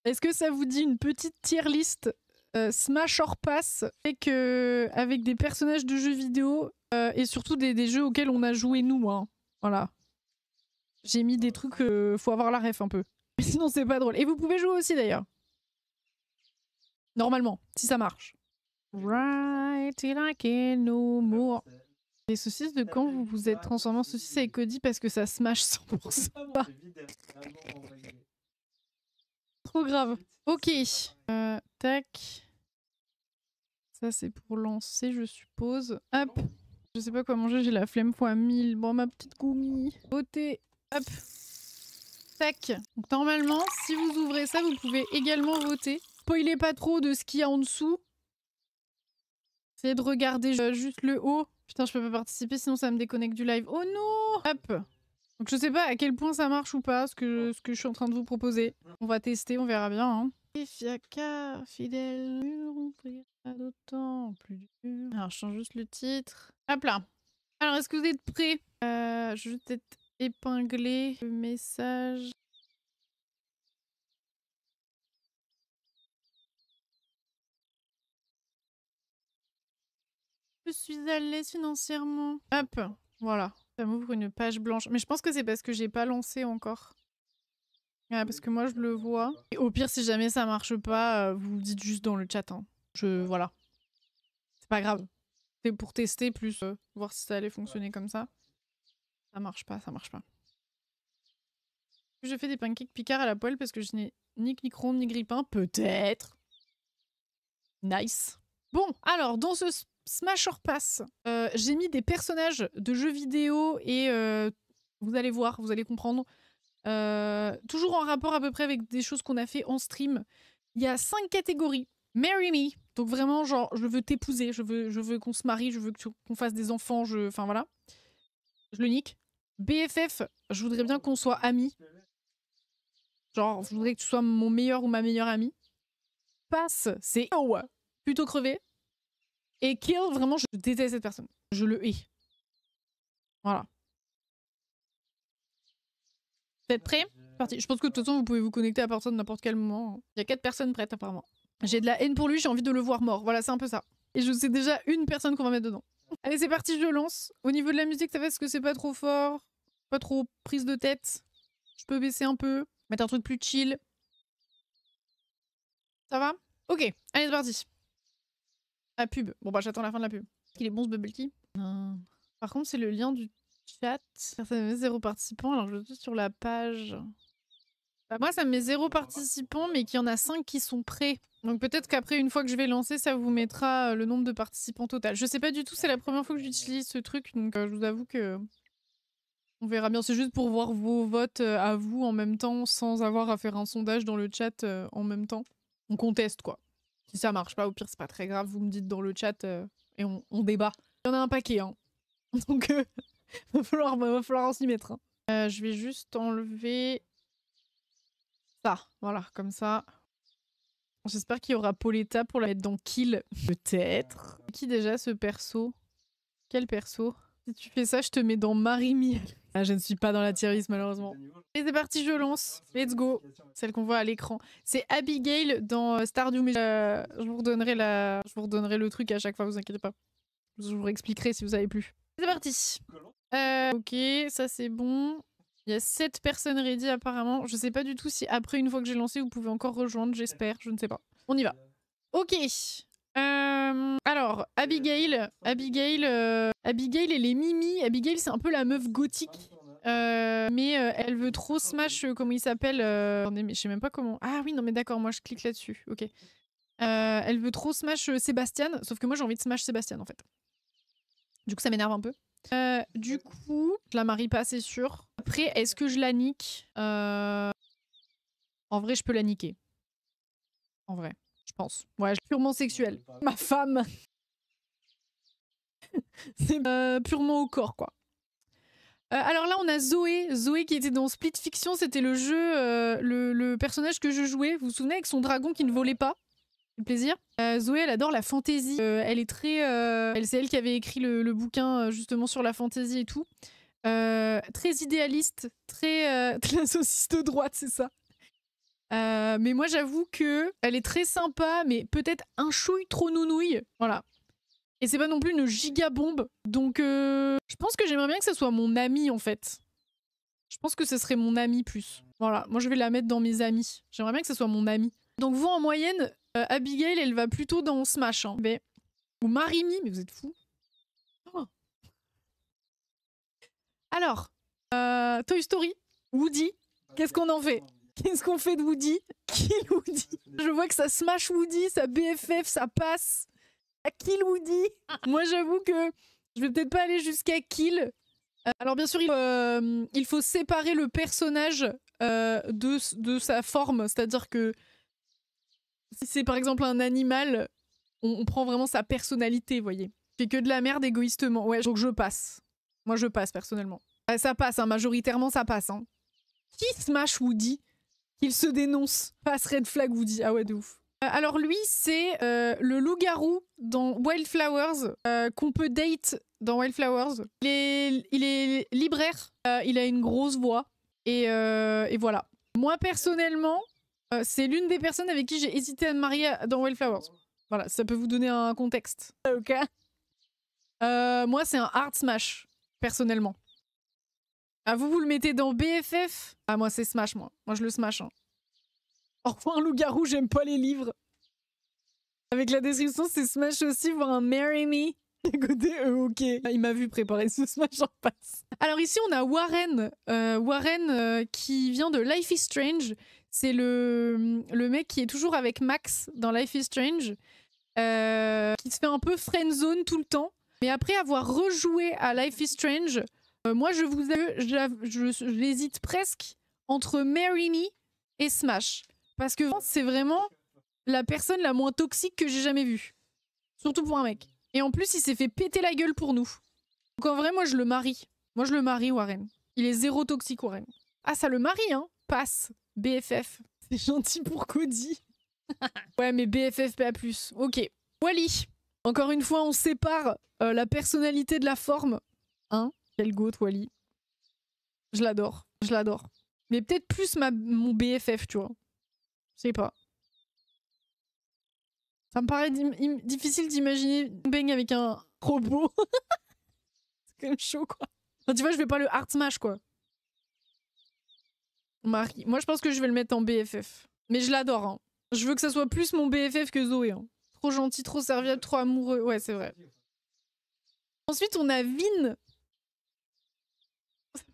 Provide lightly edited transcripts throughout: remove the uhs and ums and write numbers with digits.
Est-ce que ça vous dit une petite tier list Smash or Pass avec des personnages de jeux vidéo et surtout des jeux auxquels on a joué nous, hein. Voilà. J'ai mis des trucs, faut avoir la ref un peu. Sinon c'est pas drôle. Et vous pouvez jouer aussi d'ailleurs. Normalement, si ça marche. Right till I can no more. Les saucisses de quand vous vous êtes transformé en saucisse avec Cody parce que ça smash 100%. Trop grave. Ok. Tac. Ça c'est pour lancer je suppose. Hop. Je sais pas quoi manger, j'ai la flemme fois 1000. Bon ma petite Koumi. Voter. Hop. Tac. Donc normalement, si vous ouvrez ça, vous pouvez également voter. Spoilez pas trop de ce qu'il y a en dessous. Essayez de regarder juste le haut. Putain, je peux pas participer sinon ça me déconnecte du live. Oh non! Hop. Donc je sais pas à quel point ça marche ou pas, ce que je suis en train de vous proposer. On va tester, on verra bien. Hein. Fiaca, fidèle, on priera d'autant plus dur. Alors je change juste le titre. Hop là. Alors est-ce que vous êtes prêts? Je vais peut-être épingler le message. Je suis à l'aise financièrement. Hop, voilà. Ça m'ouvre une page blanche. Mais je pense que c'est parce que j'ai pas lancé encore. Ouais, parce que moi je le vois. Et au pire, si jamais ça marche pas, vous le dites juste dans le chat. Hein. Voilà. C'est pas grave. C'est pour tester plus, voir si ça allait fonctionner comme ça. Ça marche pas, ça marche pas. Je fais des pancakes Picard à la poêle parce que je n'ai ni micro-ondes ni grille-pain. Peut-être. Nice. Bon, alors, dans ce Smash or Pass, j'ai mis des personnages de jeux vidéo et vous allez voir, vous allez comprendre. Toujours en rapport à peu près avec des choses qu'on a fait en stream. Il y a 5 catégories. Marry me. Donc vraiment, genre, je veux t'épouser, je veux qu'on se marie, je veux qu'on fasse des enfants, enfin voilà. Je le nique. BFF, je voudrais bien qu'on soit amis. Genre, je voudrais que tu sois mon meilleur ou ma meilleure amie. Pass, c'est oh, plutôt crevé. Et kill, vraiment, je déteste cette personne. Je le hais. Voilà. Vous êtes prêts? Parti. Je pense que de toute façon, vous pouvez vous connecter à partir de n'importe quel moment. Il y a 4 personnes prêtes, apparemment. J'ai de la haine pour lui, j'ai envie de le voir mort. Voilà, c'est un peu ça. Et je sais déjà une personne qu'on va mettre dedans. Allez, c'est parti, je lance. Au niveau de la musique, ça va, est-ce que c'est pas trop fort? Pas trop prise de tête? Je peux baisser un peu? Mettre un truc plus chill? Ça va? Ok, allez, c'est parti. La pub. Bon, bah, j'attends la fin de la pub. Il est bon, ce bubble tea? Par contre, c'est le lien du chat. Ça me met 0 participant, alors je suis sur la page. Bah, moi, ça me met 0 participants, mais qu'il y en a 5 qui sont prêts. Donc peut-être qu'après, une fois que je vais lancer, ça vous mettra le nombre de participants total. Je sais pas du tout, c'est la première fois que j'utilise ce truc, donc je vous avoue que... On verra bien, c'est juste pour voir vos votes à vous en même temps, sans avoir à faire un sondage dans le chat en même temps. On conteste, quoi. Si ça marche pas, au pire, c'est pas très grave, vous me dites dans le chat et on débat. Il y en a un paquet, hein. Donc, va falloir s'y mettre. Hein. Je vais juste enlever ça. Voilà, comme ça. J'espère qu'il y aura Pauletta pour la mettre dans Kill. Peut-être. Qui déjà, ce perso? Quel perso? Si tu fais ça, je te mets dans Marie-Miel. Ah, je ne suis pas dans la tier list, malheureusement. Et c'est parti, je lance. Let's go. Celle qu'on voit à l'écran. C'est Abigail dans Stardew. Mais je vous redonnerai le truc à chaque fois, vous inquiétez pas. Je vous expliquerai si vous savez plus. C'est parti. Ok, ça c'est bon. Il y a 7 personnes ready apparemment. Je sais pas du tout si après, une fois que j'ai lancé, vous pouvez encore rejoindre, j'espère. Je ne sais pas. On y va. Ok. Alors, Abigail, elle est Mimi. Abigail, c'est un peu la meuf gothique. Mais elle veut trop smash, comment il s'appelle attendez, mais je sais même pas comment. Ah oui, non mais d'accord, moi je clique là-dessus. Ok. Elle veut trop smash Sébastien, sauf que moi j'ai envie de smash Sébastien en fait. Du coup, ça m'énerve un peu. Du coup, je la marie pas, c'est sûr. Après, est-ce que je la nique En vrai, je peux la niquer. En vrai, je pense. Ouais, je suis purement sexuelle. Ma femme c'est purement au corps, quoi. Alors là, on a Zoé. Zoé qui était dans Split Fiction, c'était le jeu, le personnage que je jouais. Vous vous souvenez, avec son dragon qui ne volait pas? C'est plaisir. Zoé, elle adore la fantasy. Elle est très... c'est elle qui avait écrit le bouquin justement sur la fantasy et tout. Très idéaliste, très la saucisse de droite, c'est ça. Mais moi, j'avoue que elle est très sympa, mais peut-être un chouille trop nounouille. Voilà. Et c'est pas non plus une giga bombe. Donc, je pense que j'aimerais bien que ça soit mon ami, en fait. Je pense que ce serait mon ami plus. Voilà, moi je vais la mettre dans mes amis. J'aimerais bien que ce soit mon ami. Donc vous, en moyenne, Abigail, elle va plutôt dans Smash. Hein. Ou Marimi, mais vous êtes fous. Oh. Alors, Toy Story, Woody, qu'est-ce qu'on en fait? Qu'est-ce qu'on fait de Woody? Kill Woody. Je vois que ça Smash Woody, ça BFF, ça passe. À Kill Woody. Moi j'avoue que je vais peut-être pas aller jusqu'à Kill. Alors bien sûr, il faut séparer le personnage de sa forme. C'est-à-dire que si c'est par exemple un animal, on prend vraiment sa personnalité, vous voyez. C'est que de la merde égoïstement. Ouais, donc je passe. Moi je passe personnellement. Ça passe, hein, majoritairement ça passe. Hein. Qui smash Woody? Qu'il se dénonce. Passe red flag Woody. Ah ouais, de ouf. Alors lui, c'est le loup-garou dans Wildflowers, qu'on peut date dans Wildflowers. Il est libraire, il a une grosse voix, et voilà. Moi, personnellement, c'est l'une des personnes avec qui j'ai hésité à me marier dans Wildflowers. Voilà, ça peut vous donner un contexte. Ok. Moi, c'est un hard smash, personnellement. Ah, vous le mettez dans BFF? Ah, moi, c'est smash, moi. Moi, je le smash, hein. Au revoir, loup-garou, j'aime pas les livres. Avec la description, c'est Smash aussi, voir un Marry Me. Écoutez, ok. Il m'a vu préparer ce Smash, j'en passe. Alors ici, on a Warren. Warren qui vient de Life is Strange. C'est le mec qui est toujours avec Max dans Life is Strange. Qui se fait un peu friendzone tout le temps. Mais après avoir rejoué à Life is Strange, moi, j'hésite presque entre Marry Me et Smash. Parce que c'est vraiment la personne la moins toxique que j'ai jamais vue. Surtout pour un mec. Et en plus, il s'est fait péter la gueule pour nous. Donc en vrai, moi, je le marie. Moi, je le marie, Warren. Il est zéro toxique, Warren. Ah, ça le marie, hein. Passe. BFF. C'est gentil pour Cody. Ouais, mais BFF pas plus. Ok. Wally. Encore une fois, on sépare la personnalité de la forme. Hein? Quel goat, Wally. Je l'adore. Je l'adore. Mais peut-être plus mon BFF, tu vois. Je sais pas. Ça me paraît difficile d'imaginer une baigne avec un robot. C'est quand même chaud, quoi. Enfin, tu vois, je vais pas le hard smash, quoi. Marie. Moi, je pense que je vais le mettre en BFF. Mais je l'adore, hein. Je veux que ça soit plus mon BFF que Zoé. Hein. Trop gentil, trop serviable, trop amoureux. Ouais, c'est vrai. Ensuite, on a Vin.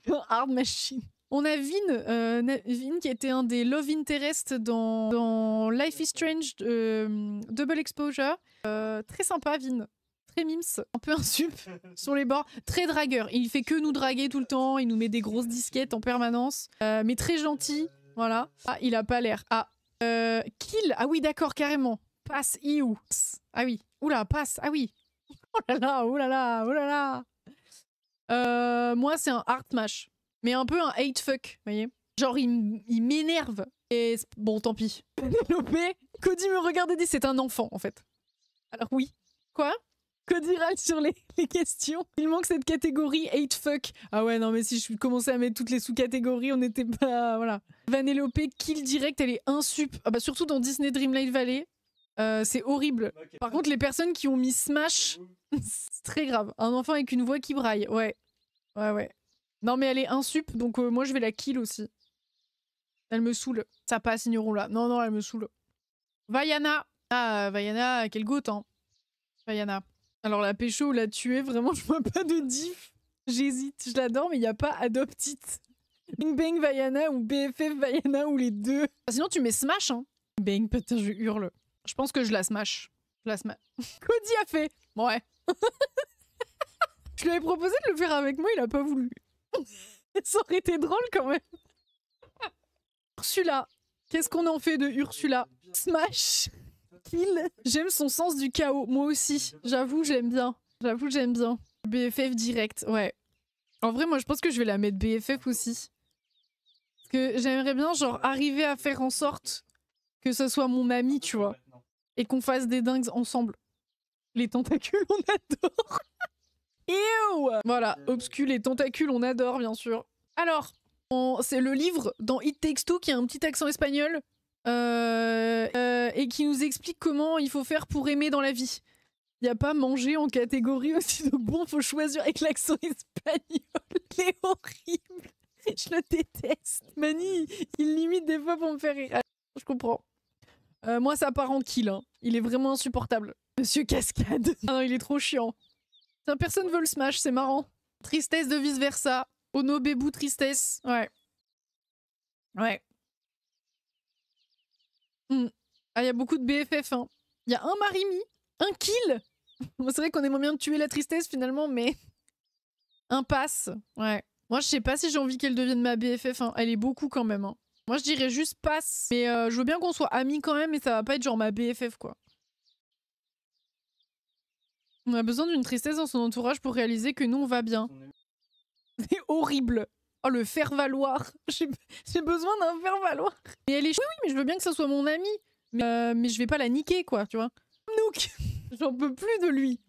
C'est un hard machine. On a Vin qui était un des love interest dans Life is Strange Double Exposure. Très sympa, Vin. Très mims. Un peu un sup sur les bords. Très dragueur. Il fait que nous draguer tout le temps. Il nous met des grosses disquettes en permanence. Mais très gentil. Voilà. Ah, il a pas l'air. Ah. Kill. Ah oui, d'accord, carrément. Passe. Iou. Ah oui. Oula, passe. Ah oui. Oh là là, oh là là, oh là là. Moi, c'est un hard smash. Mais un peu un hate fuck, vous voyez. Genre, il m'énerve. Et bon, tant pis. Pénélope, Cody me regarde et dit c'est un enfant, en fait. Alors oui. Quoi? Cody râle sur les questions. Il manque cette catégorie hate fuck. Ah ouais, non, mais si je commençais à mettre toutes les sous-catégories, on n'était pas... Voilà. Vanellope, kill direct, elle est insup. Ah bah surtout dans Disney Dreamlight Valley. C'est horrible. Okay. Par contre, les personnes qui ont mis Smash, c'est très grave. Un enfant avec une voix qui braille. Ouais. Ouais, ouais. Non, mais elle est insup, donc moi je vais la kill aussi. Elle me saoule. Ça passe, ignorons là. Non, non, elle me saoule. Vaiana. Ah, Vaiana, quel goût, hein. Vaiana. Alors la pécho ou la tuer, vraiment, je vois pas de diff. J'hésite. Je l'adore, mais il n'y a pas Adopt It. Bing Bang Vaiana ou BFF Vaiana ou les deux. Sinon, tu mets Smash, hein. Bang, putain, je hurle. Je pense que je la smash. Je la smash. Cody a fait. Ouais. Je lui avais proposé de le faire avec moi, il a pas voulu. Ça aurait été drôle quand même. Ursula. Qu'est-ce qu'on en fait de Ursula? Smash. Kill. J'aime son sens du chaos. Moi aussi. J'avoue, j'aime bien. J'avoue, j'aime bien. BFF direct. Ouais. En vrai, moi, je pense que je vais la mettre BFF aussi. Parce que j'aimerais bien, genre, arriver à faire en sorte que ce soit mon ami, tu vois. Et qu'on fasse des dingues ensemble. Les tentacules, on adore. Ew. Voilà, Obscure, les tentacules, on adore, bien sûr. Alors, c'est le livre dans It Takes Two qui a un petit accent espagnol. Et qui nous explique comment il faut faire pour aimer dans la vie. Il n'y a pas manger en catégorie aussi, donc bon, faut choisir avec l'accent espagnol. Il est horrible. Je le déteste. Mani, il limite des fois pour me faire rire. Ah, je comprends. Moi, ça part en kill. Hein. Il est vraiment insupportable. Monsieur Cascade. Ah non, il est trop chiant. Tiens, personne veut le smash, c'est marrant. Tristesse de vice versa. Ono, bébou, tristesse. Ouais. Ouais. Ah, il y a beaucoup de BFF. Hein. Il y a un Marimi, un kill. C'est vrai qu'on aimerait bien tuer la tristesse finalement, mais... Un pass. Ouais. Moi, je sais pas si j'ai envie qu'elle devienne ma BFF. Hein. Elle est beaucoup quand même. Hein. Moi, je dirais juste passe. Mais je veux bien qu'on soit amis quand même, mais ça va pas être genre ma BFF, quoi. On a besoin d'une tristesse dans son entourage pour réaliser que nous, on va bien. C'est horrible. Oh, le faire-valoir. J'ai besoin d'un faire-valoir. Et elle est... Oui, mais je veux bien que ça soit mon ami. Mais je vais pas la niquer, quoi, tu vois. Nook. J'en peux plus de lui.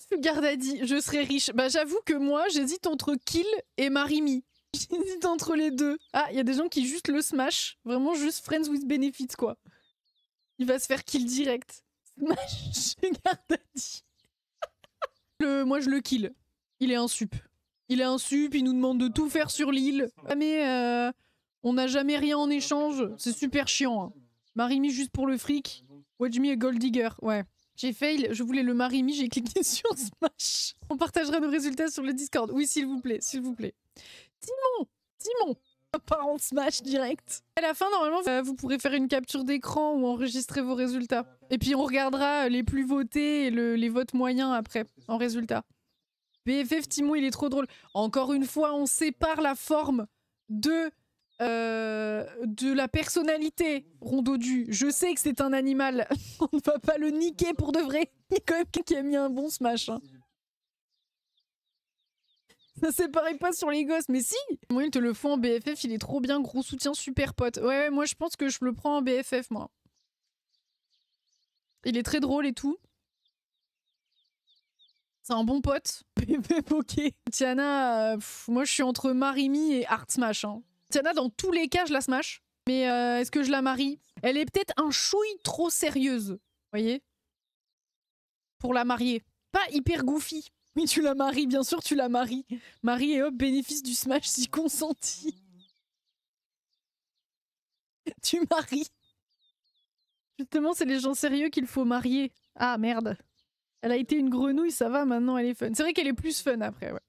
Sugar Daddy, je serais riche. Bah, j'avoue que moi, j'hésite entre Kill et Marimi. J'hésite entre les deux. Ah, il y a des gens qui juste le smash. Vraiment juste Friends with Benefits, quoi. Il va se faire kill direct. Smash Sugar Daddy. Moi, je le kill. Il est un sup. Il est un sup, il nous demande de tout faire sur l'île. Mais on n'a jamais rien en échange. C'est super chiant. Hein. Marimi juste pour le fric. Watch me a gold digger. Ouais. J'ai fail, je voulais le Marimi, j'ai cliqué sur Smash. On partagera nos résultats sur le Discord. Oui, s'il vous plaît, s'il vous plaît. Timon part en Smash direct. À la fin, normalement, vous pourrez faire une capture d'écran ou enregistrer vos résultats. Et puis on regardera les plus votés et les votes moyens après, en résultat. BFF Timon, il est trop drôle. Encore une fois, on sépare la forme de la personnalité, Rondodu. Je sais que c'est un animal. On ne va pas le niquer pour de vrai. Il y a quand même quelqu'un qui a mis un bon smash. Hein. Ça séparait pas sur les gosses, mais si. Moi, il te le faut en BFF, il est trop bien, gros soutien, super pote. Ouais, moi je pense que je le prends en BFF, moi. Il est très drôle et tout. C'est un bon pote. BFF, ok. Tiana, moi je suis entre Marimi et Art Smash. Hein. Tiana, dans tous les cas, je la smash. Mais est-ce que je la marie? Elle est peut-être un chouille trop sérieuse. Vous voyez? Pour la marier. Pas hyper goofy. Oui, tu la maries, bien sûr, tu la maries. Marie et hop, bénéfice du smash si consenti. Tu maries. Justement, c'est les gens sérieux qu'il faut marier. Ah, merde. Elle a été une grenouille, ça va, maintenant elle est fun. C'est vrai qu'elle est plus fun après, ouais.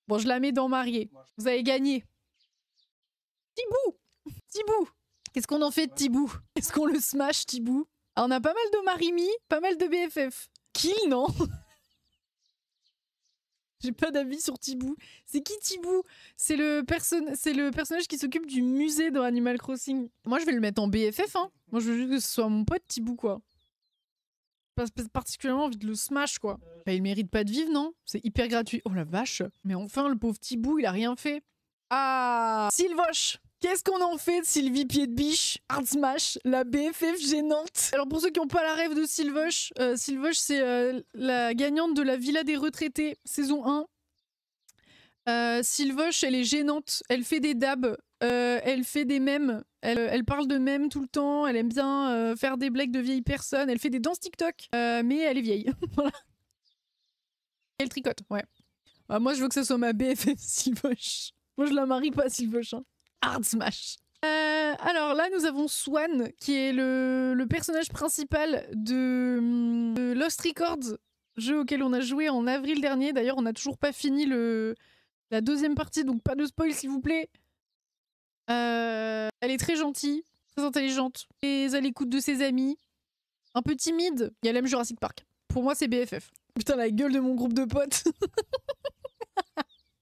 Bon, je la mets dans marier. Vous avez gagné. Tibou. Qu'est-ce qu'on en fait de Tibou? Est-ce qu'on le smash, Tibou? Alors, on a pas mal de Marimi, pas mal de BFF. Kill, non? J'ai pas d'avis sur Tibou. C'est qui Tibou? C'est le personnage qui s'occupe du musée dans Animal Crossing. Moi, je vais le mettre en BFF, hein. Moi, je veux juste que ce soit mon pote Tibou, quoi. Pas particulièrement envie de le smash, quoi. Bah, il mérite pas de vivre, non? C'est hyper gratuit. Oh la vache. Mais enfin, le pauvre Tibou, il a rien fait. Ah, Sylvoche. Qu'est-ce qu'on en fait de Sylvie Pied-de-Biche? Hard Smash, la BFF gênante. Alors pour ceux qui n'ont pas la rêve de Sylvoche, Sylvoche c'est la gagnante de la Villa des Retraités, saison 1. Sylvoche, elle est gênante, elle fait des dabs, elle fait des mèmes, elle parle de mèmes tout le temps, elle aime bien faire des blagues de vieilles personnes, elle fait des danses TikTok, mais elle est vieille. Voilà. Elle tricote, ouais. Bah, moi je veux que ce soit ma BFF Sylvoche. Moi je la marie pas Sylvoche, hein. Hard Smash. Alors là, nous avons Swan, qui est le personnage principal de Lost Records, jeu auquel on a joué en avril dernier. D'ailleurs, on n'a toujours pas fini la deuxième partie, donc pas de spoil, s'il vous plaît. Elle est très gentille, très intelligente, très à l'écoute de ses amis, un peu timide, et elle aime Jurassic Park. Pour moi, c'est BFF. Putain, la gueule de mon groupe de potes.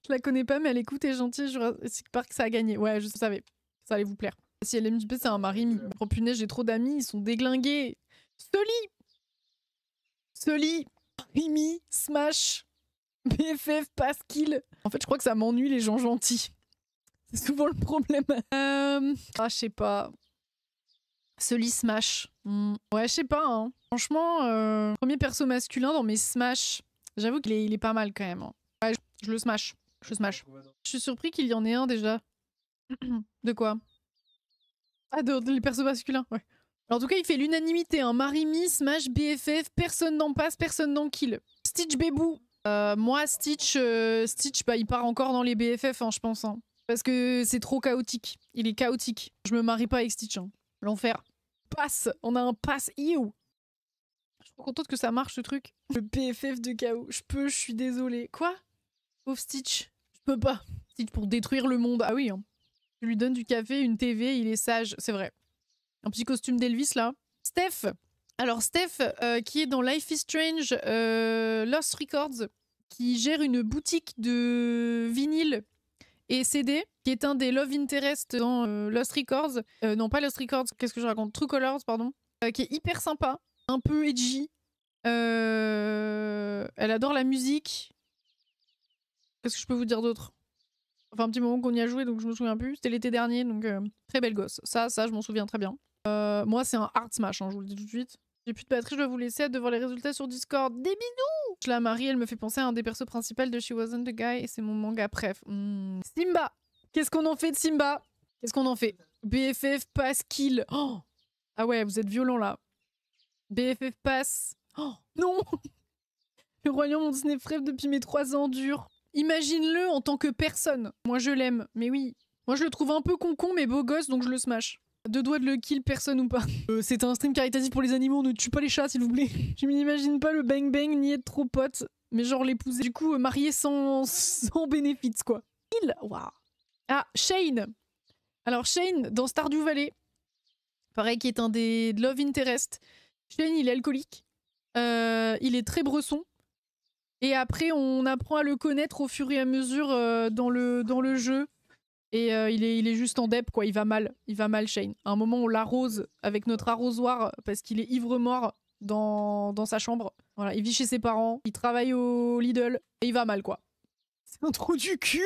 Je la connais pas, mais elle écoute et est gentille. Jurassic Park, ça a gagné. Ouais, je savais. Ça allait vous plaire. Si elle aime JP, c'est un Marimi. Oh punaise, j'ai trop d'amis, ils sont déglingués. Sully, Marimi, Smash, BFF, pass kill. En fait, je crois que ça m'ennuie les gens gentils. C'est souvent le problème. Ah, je sais pas. Sully, Smash. Ouais, je sais pas. Hein. Franchement, premier perso masculin dans mes Smash. J'avoue qu'il est pas mal quand même. Hein. Ouais, je le smash. Je smash. Je suis surpris qu'il y en ait un déjà. De quoi? Ah, les persos masculins, ouais. Alors, en tout cas, il fait l'unanimité, hein. Marimi, Smash, BFF, personne n'en passe, personne n'en kill. Stitch Bébou. Moi, Stitch, bah, il part encore dans les BFF, hein, je pense. Hein. Parce que c'est trop chaotique. Il est chaotique. Je me marie pas avec Stitch. Hein. L'enfer. Passe. On a un pass. Ew. Je suis trop contente que ça marche, ce truc. Le BFF de chaos. Je suis désolée. Quoi? Pauvre Stitch. Je peux pas. Stitch pour détruire le monde. Ah oui, hein. Je lui donne du café, une TV, il est sage. C'est vrai. Un petit costume d'Elvis, là. Steph. Alors, Steph, qui est dans Life is Strange, Lost Records, qui gère une boutique de vinyle et CD, qui est un des Love Interest dans Lost Records. Non, pas Lost Records, qu'est-ce que je raconte? True Colors, pardon. Qui est hyper sympa, un peu edgy. Elle adore la musique. Qu'est-ce que je peux vous dire d'autre? Enfin, un petit moment qu'on y a joué, donc je me souviens plus. C'était l'été dernier, donc très belle gosse. Ça, je m'en souviens très bien. Moi, c'est un hard smash, hein, je vous le dis tout de suite. J'ai plus de batterie, je dois vous laisser hâte de voir les résultats sur Discord. Des bisous! Je la marie, elle me fait penser à un des persos principaux de She Wasn't a Guy et c'est mon manga préf. Simba! Qu'est-ce qu'on en fait de Simba? Qu'est-ce qu'on en fait? BFF pass kill. Oh, ah ouais, vous êtes violent là. BFF pass. Oh non! Le royaume mon Disney préf depuis mes 3 ans dure. Imagine-le en tant que personne. Moi je l'aime, mais oui. Moi je le trouve un peu concon mais beau gosse donc je le smash. 2 doigts de le kill, personne ou pas. C'est un stream caritatif pour les animaux, ne tue pas les chats s'il vous plaît. Je m'imagine pas le bang bang ni être trop pote, mais genre l'épouser. Du coup, marié sans bénéfice quoi. Kill. Waouh. Ah, Shane. Alors Shane, dans Stardew Valley, pareil qui est un des Love Interest. Shane, il est alcoolique. Il est très bresson. Et après, on apprend à le connaître au fur et à mesure dans le jeu. Et il est juste en dep, quoi. Il va mal, Shane. À un moment, on l'arrose avec notre arrosoir parce qu'il est ivre-mort dans sa chambre. Voilà, il vit chez ses parents, il travaille au Lidl et il va mal, quoi. C'est un trou du cul.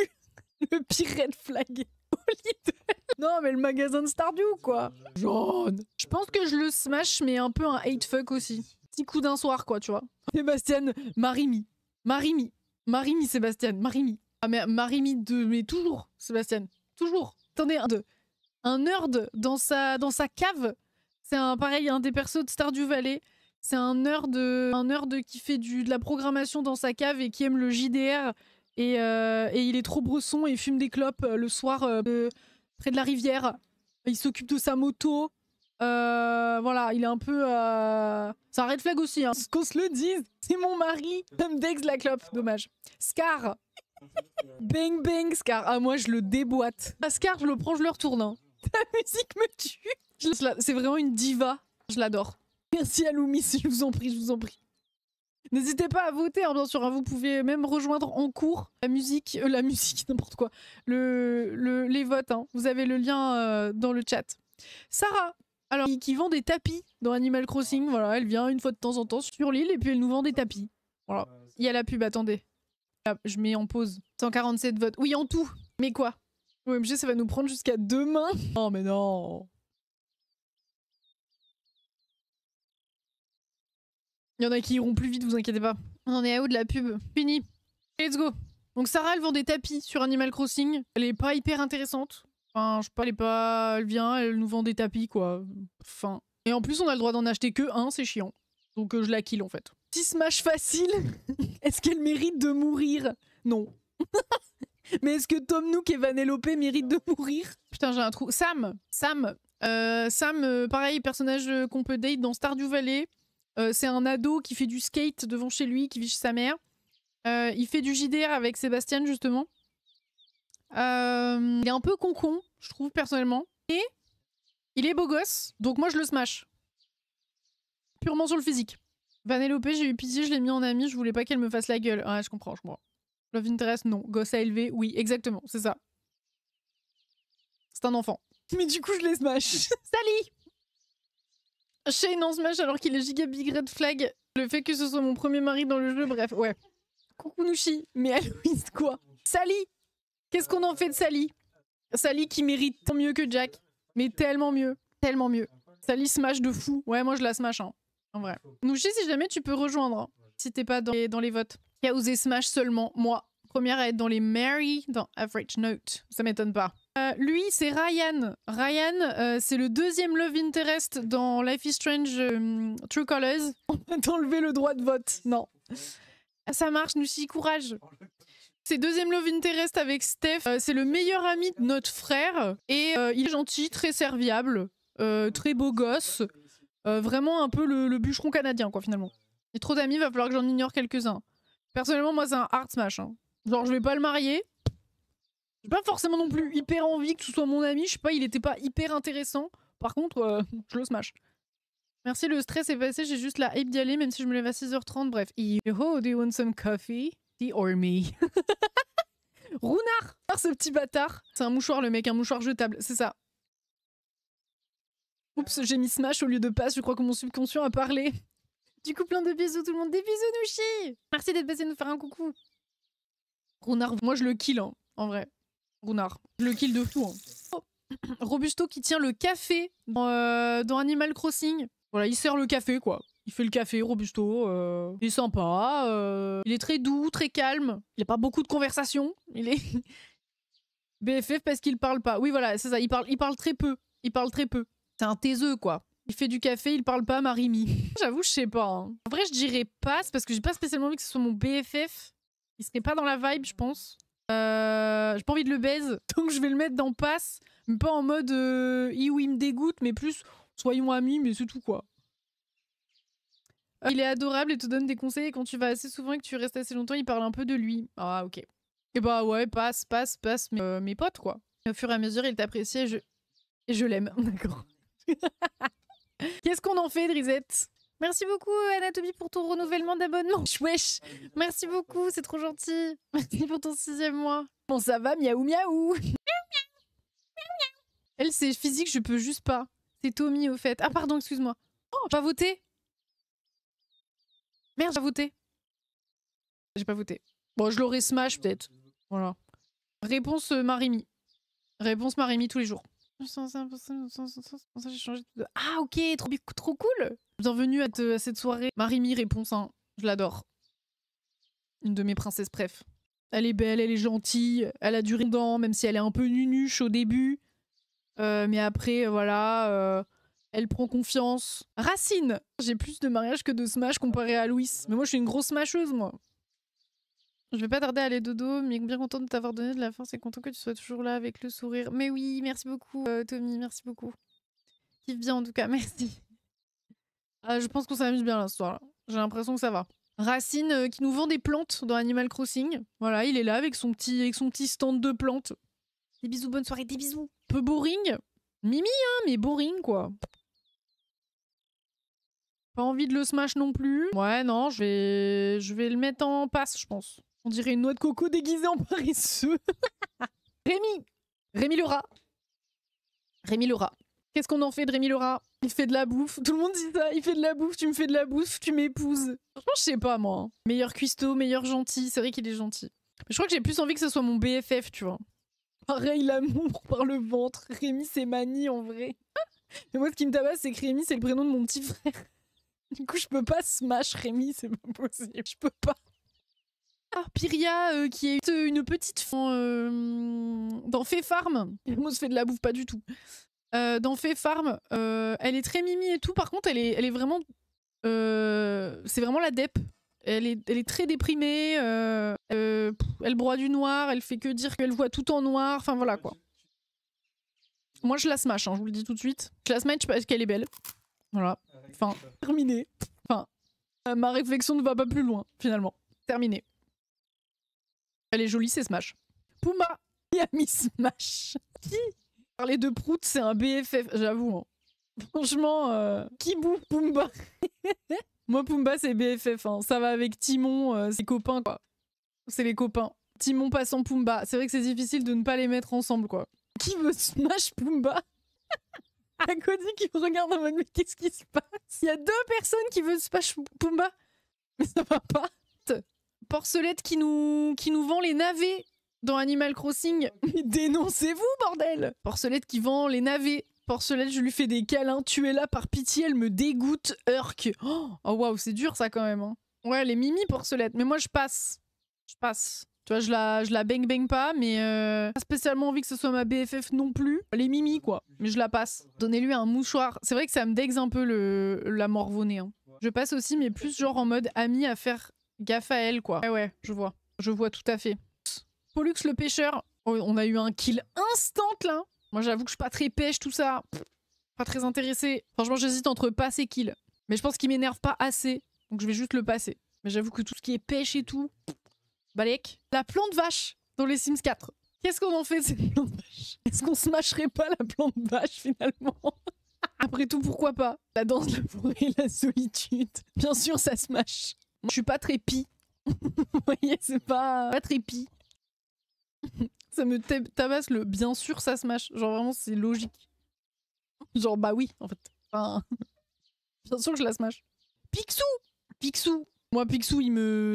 Le pire red flag au Lidl. Non, mais le magasin de Stardew, quoi. Jaune. Je pense que je le smash, mais un peu un hate fuck aussi. Petit coup d'un soir, quoi, tu vois. Sébastien, Marimi, Sébastien, Marimi. Ah, mais Marimi mais toujours, Sébastien. Toujours. Attendez, un nerd dans sa cave. C'est pareil, un des persos de Stardew Valley. C'est un nerd qui fait de la programmation dans sa cave et qui aime le JDR. Et il est trop bresson et fume des clopes le soir près de la rivière. Il s'occupe de sa moto. Voilà, il est un peu... C'est un red flag aussi, hein. Qu'on se le dise. C'est mon mari. Comme Dex la clope, dommage. Scar. Bang bang Scar. Ah moi je le déboîte. Ah, Scar je le prends, je le retourne. Hein. La musique me tue. C'est vraiment une diva. Je l'adore. Merci à Loomis, je vous en prie, N'hésitez pas à voter, hein, bien sûr. Hein. Vous pouvez même rejoindre en cours la musique, n'importe quoi. Les votes. Hein. Vous avez le lien dans le chat. Sarah, alors qui vend des tapis dans Animal Crossing. Voilà, elle vient une fois de temps en temps sur l'île et puis elle nous vend des tapis. Voilà. Il y a la pub, attendez. Je mets en pause. 147 votes. Oui, en tout. Mais quoi? OMG, ça va nous prendre jusqu'à demain. Oh, mais non. Il y en a qui iront plus vite, vous inquiétez pas. On en est à où de la pub? Fini. Let's go. Donc Sarah, elle vend des tapis sur Animal Crossing. Elle est pas hyper intéressante. Enfin, je sais pas, elle vient, elle nous vend des tapis, quoi. Enfin. Et en plus, on a le droit d'en acheter que un, c'est chiant. Donc je la kill, en fait. Petit smash facile. Est-ce qu'elle mérite de mourir? Non. Mais est-ce que Tom Nook et Vanellope méritent de mourir? Putain, j'ai un trou. Sam, pareil, personnage qu'on peut date dans Stardew Valley. C'est un ado qui fait du skate devant chez lui, qui vit chez sa mère. Il fait du JDR avec Sébastien, justement. Il est un peu concon, je trouve, personnellement. Et il est beau gosse, donc moi je le smash. Purement sur le physique. Vanellope, j'ai eu pitié, je l'ai mis en ami, je voulais pas qu'elle me fasse la gueule. Ouais, je comprends, je comprends. Love Interest, non. Gosse à élever, oui, exactement, c'est ça. C'est un enfant. Mais du coup, je les smash. Sally! Shane en smash alors qu'il est giga big red flag. Le fait que ce soit mon premier mari dans le jeu, bref, ouais. Coucou Nushi, mais Aloïs, quoi? Sally! Qu'est-ce qu'on en fait de Sally? Sally qui mérite tant mieux que Jack. Mais tellement mieux. Tellement mieux. Sally smash de fou. Ouais, moi je la smash, hein. En vrai. Nushi, si jamais tu peux rejoindre, hein, si t'es pas dans les votes. Qui a osé smash seulement moi. Première à être dans les Mary, dans Average Note. Ça m'étonne pas. Lui, c'est Ryan. Ryan, c'est le deuxième love interest dans Life is Strange True Colors. On va t'enlever le droit de vote. Non. Ça marche, Nushi, courage. C'est deuxième love interest avec Steph. C'est le meilleur ami de notre frère. Et il est gentil, très serviable, très beau gosse. Vraiment un peu le bûcheron canadien, quoi, finalement. Il y a trop d'amis, va falloir que j'en ignore quelques-uns. Personnellement, moi, c'est un hard smash. Hein. Genre, je vais pas le marier. J'ai pas forcément non plus hyper envie que ce soit mon ami. Je sais pas, il était pas hyper intéressant. Par contre, je le smash. Merci, le stress est passé. J'ai juste la hype d'y aller, même si je me lève à 6h30. Bref. Yo, do you want some coffee? Tea or me? Runard! Ce petit bâtard. C'est un mouchoir, le mec, un mouchoir jetable. C'est ça. Oups, j'ai mis smash au lieu de passe. Je crois que mon subconscient a parlé. Du coup, plein de bisous, tout le monde. Des bisous, Nushi! Merci d'être passé nous faire un coucou. Runard, moi, je le kill, hein, en vrai. Runard. Je le kill de fou. Hein. Oh. Robusto qui tient le café dans Animal Crossing. Voilà, il sert le café, quoi. Il fait le café, Robusto. Il est sympa. Il est très doux, très calme. Il n'a pas beaucoup de conversation. Il est BFF parce qu'il parle pas. Oui, voilà, c'est ça. Il parle très peu. Il parle très peu. C'est un taiseux, quoi. Il fait du café, il parle pas, Marimi. J'avoue, je sais pas. Hein. En vrai, je dirais passe parce que j'ai pas spécialement envie que ce soit mon BFF. Il serait pas dans la vibe, je pense. J'ai pas envie de le baise, donc je vais le mettre dans passe. Mais pas en mode il me dégoûte, mais plus soyons amis, mais c'est tout, quoi. Il est adorable et te donne des conseils et quand tu vas assez souvent et que tu restes assez longtemps, il parle un peu de lui. Ah, ok. Et bah ouais, passe, mes potes, quoi. Au fur et à mesure, il t'apprécie et je l'aime. D'accord. Qu'est-ce qu'on en fait, Drizette? Merci beaucoup, Anatomy, pour ton renouvellement d'abonnement. Wesh, merci beaucoup, c'est trop gentil. Merci pour ton 6e mois. Bon, ça va, miaou miaou. Elle, c'est physique, je peux juste pas. C'est Tommy, au fait. Ah, pardon, excuse-moi. Oh, pas voté. Merde, j'ai pas voté. J'ai pas voté. Bon, je l'aurais smash, peut-être. Voilà. Réponse Marimi. Réponse Marimi tous les jours. J'ai changé de... Ah, ok, trop cool. Bienvenue à cette soirée. Marimi, réponse 1. Je l'adore. Une de mes princesses préf. Elle est belle, elle est gentille, elle a du rindant, même si elle est un peu nunuche au début. Mais après, voilà, elle prend confiance. Racine. J'ai plus de mariage que de smash comparé à Louis. Mais moi, je suis une grosse smasheuse, moi. Je vais pas tarder à aller dodo, mais bien contente de t'avoir donné de la force et content que tu sois toujours là avec le sourire. Mais oui, merci beaucoup, Tommy, merci beaucoup. Kiffe bien en tout cas, merci. Je pense qu'on s'amuse bien là ce soir-là. J'ai l'impression que ça va. Racine qui nous vend des plantes dans Animal Crossing. Voilà, il est là avec son petit stand de plantes. Des bisous, bonne soirée, des bisous. Peu boring. Mimi, hein, mais boring quoi. Pas envie de le smash non plus. Ouais, non, je vais le mettre en passe, je pense. On dirait une noix de coco déguisée en paresseux. Rémi le rat. Rémi le rat. Qu'est-ce qu'on en fait de Rémi le rat? Il fait de la bouffe. Tout le monde dit ça. Il fait de la bouffe, tu me fais de la bouffe, tu m'épouses. Franchement, je sais pas, moi. Meilleur cuistot, meilleur gentil. C'est vrai qu'il est gentil. Mais je crois que j'ai plus envie que ce soit mon BFF, tu vois. Pareil, l'amour par le ventre. Rémi, c'est Mani, en vrai. Et moi, ce qui me tabasse, c'est que Rémi, c'est le prénom de mon petit frère. Du coup, je peux pas smash Rémi, c'est pas possible. Je peux pas. Ah, Pyria, qui est une petite dans Fée Farm. Moi, se fait de la bouffe, pas du tout. Dans Fée Farm, elle est très mimi et tout. Par contre, elle est vraiment... c'est vraiment la dep. Elle est très déprimée. Elle broie du noir. Elle fait que dire qu'elle voit tout en noir. Enfin, voilà, quoi. Moi, je la smash, hein, je vous le dis tout de suite. Je la smash parce qu'elle est belle. Voilà. Enfin, terminé. Enfin, ma réflexion ne va pas plus loin, finalement. Terminé. Elle est jolie, c'est Smash. Pumba, il a mis Smash. Qui parler de Prout, c'est un BFF, j'avoue. Hein. Franchement, qui bouffe Pumba? Moi, Pumba, c'est BFF. Hein. Ça va avec Timon, c'est copains, quoi. C'est les copains. Timon passant Pumba. C'est vrai que c'est difficile de ne pas les mettre ensemble, quoi. Qui veut Smash Pumba? Cody qui me regarde en mode mais qu'est-ce qui se passe? Il y a 2 personnes qui veulent smash Pumba. Mais ça va pas. Porcelette qui nous vend les navets dans Animal Crossing. Mais dénoncez-vous, bordel! Porcelette qui vend les navets. Porcelette, je lui fais des câlins. Tu es là par pitié, elle me dégoûte. Urk. Oh waouh, c'est dur ça quand même. Hein. Ouais, les mimi Porcelette. Mais moi je passe. Je passe. Tu vois, je la bang pas, mais pas spécialement envie que ce soit ma BFF non plus. Les mimi, quoi. Mais je la passe. Donnez-lui un mouchoir. C'est vrai que ça me dexe un peu la morvonnée. Hein. Je passe aussi, mais plus genre en mode ami à faire gaffe à elle, quoi. Ouais, je vois. Je vois tout à fait. Pollux le pêcheur. Oh, on a eu un kill instant, là. Moi, j'avoue que je suis pas très pêche, tout ça. Pas très intéressée. Franchement, j'hésite entre passe et kill. Mais je pense qu'il m'énerve pas assez. Donc je vais juste le passer. Mais j'avoue que tout ce qui est pêche et tout... Balek. La plante vache dans les Sims 4. Qu'est-ce qu'on en fait de cette plante vache? Est-ce qu'on smasherait pas la plante vache finalement? Après tout, pourquoi pas? La danse de la forêt et la solitude. Bien sûr, ça smash. Moi, je suis pas très pie. Vous voyez, c'est pas très pie. Ça me tabasse le bien sûr, ça smash. Genre vraiment, c'est logique. Genre, bah oui, en fait. Enfin, bien sûr que je la smash. Picsou! Picsou! Moi, Picsou,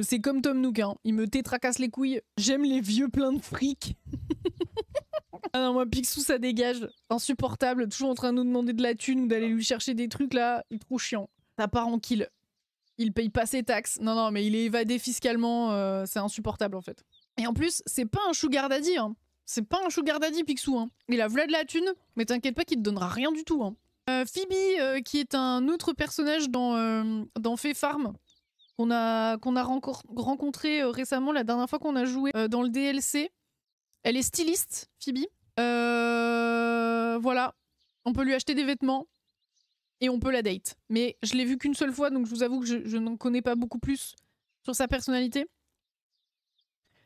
c'est comme Tom Nook, hein. Il me tétracasse les couilles. J'aime les vieux pleins de fric. Ah non, moi, Picsou, ça dégage. Insupportable. Toujours en train de nous demander de la thune ou d'aller lui chercher des trucs, là. Il est trop chiant. Ça part en kill. Il paye pas ses taxes. Non, mais il est évadé fiscalement. C'est insupportable, en fait. Et en plus, c'est pas un sugar daddy, hein. C'est pas un sugar daddy, Picsou, hein. Il a v'là de la thune, mais t'inquiète pas qu'il te donnera rien du tout, hein. Phoebe, qui est un autre personnage dans Fée Farm, qu'on a rencontré récemment, la dernière fois qu'on a joué dans le DLC. Elle est styliste, Phoebe. Voilà. On peut lui acheter des vêtements et on peut la date. Mais je l'ai vue qu'une seule fois, donc je vous avoue que je n'en connais pas beaucoup plus sur sa personnalité.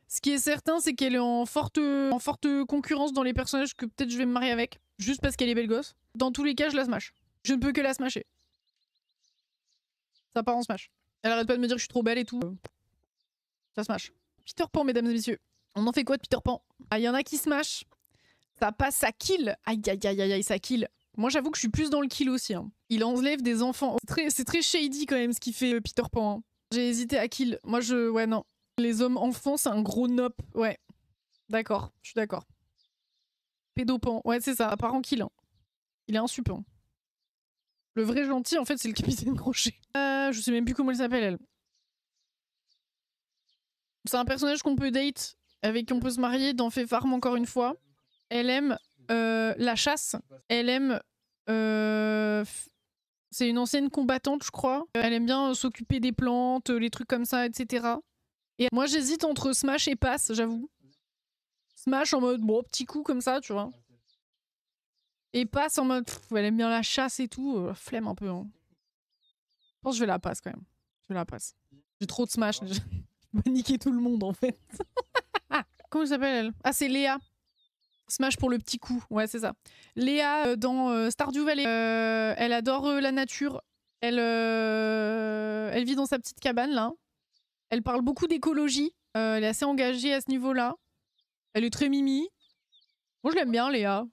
Ce qui est certain, c'est qu'elle est en forte concurrence dans les personnages que peut-être je vais me marier avec. Juste parce qu'elle est belle gosse. Dans tous les cas, je la smash. Je ne peux que la smasher. Ça part en smash. Elle arrête pas de me dire que je suis trop belle et tout. Ça smash. Peter Pan, mesdames et messieurs. On en fait quoi de Peter Pan? Ah, y en a qui smash. Ça passe, ça kill. Aïe, ça kill. Moi, j'avoue que je suis plus dans le kill aussi. Hein. Il enlève des enfants. C'est très shady quand même ce qu'il fait Peter Pan. Hein. J'ai hésité à kill. Moi, ouais, non. Les hommes enfants, c'est un gros nop. Ouais. D'accord, je suis d'accord. Pédopan. Ouais, c'est ça. À part en kill. Hein. Il est insuppant. Le vrai gentil, en fait, c'est le capitaine Crochet. Je sais même plus comment il s'appelle, elle. C'est un personnage qu'on peut date, avec qui on peut se marier dans Fée Farm encore une fois. Elle aime la chasse. Elle aime... C'est une ancienne combattante, je crois. Elle aime bien s'occuper des plantes, les trucs comme ça, etc. Et moi, j'hésite entre Smash et Pass, j'avoue. Smash en mode, bon, petit coup comme ça, tu vois. Et Pass en mode, elle aime bien la chasse et tout. Flemme un peu. Hein. Je pense que je vais la passe quand même. Je vais la passe. J'ai trop de Smash déjà. Je vais niquer tout le monde en fait. Comment elle s'appelle elle? Ah, c'est Léa. Smash pour le petit coup. Ouais, c'est ça. Léa dans Stardew Valley. Elle adore la nature. Elle vit dans sa petite cabane là. Elle parle beaucoup d'écologie. Elle est assez engagée à ce niveau-là. Elle est très mimi. Moi, je l'aime bien, Léa.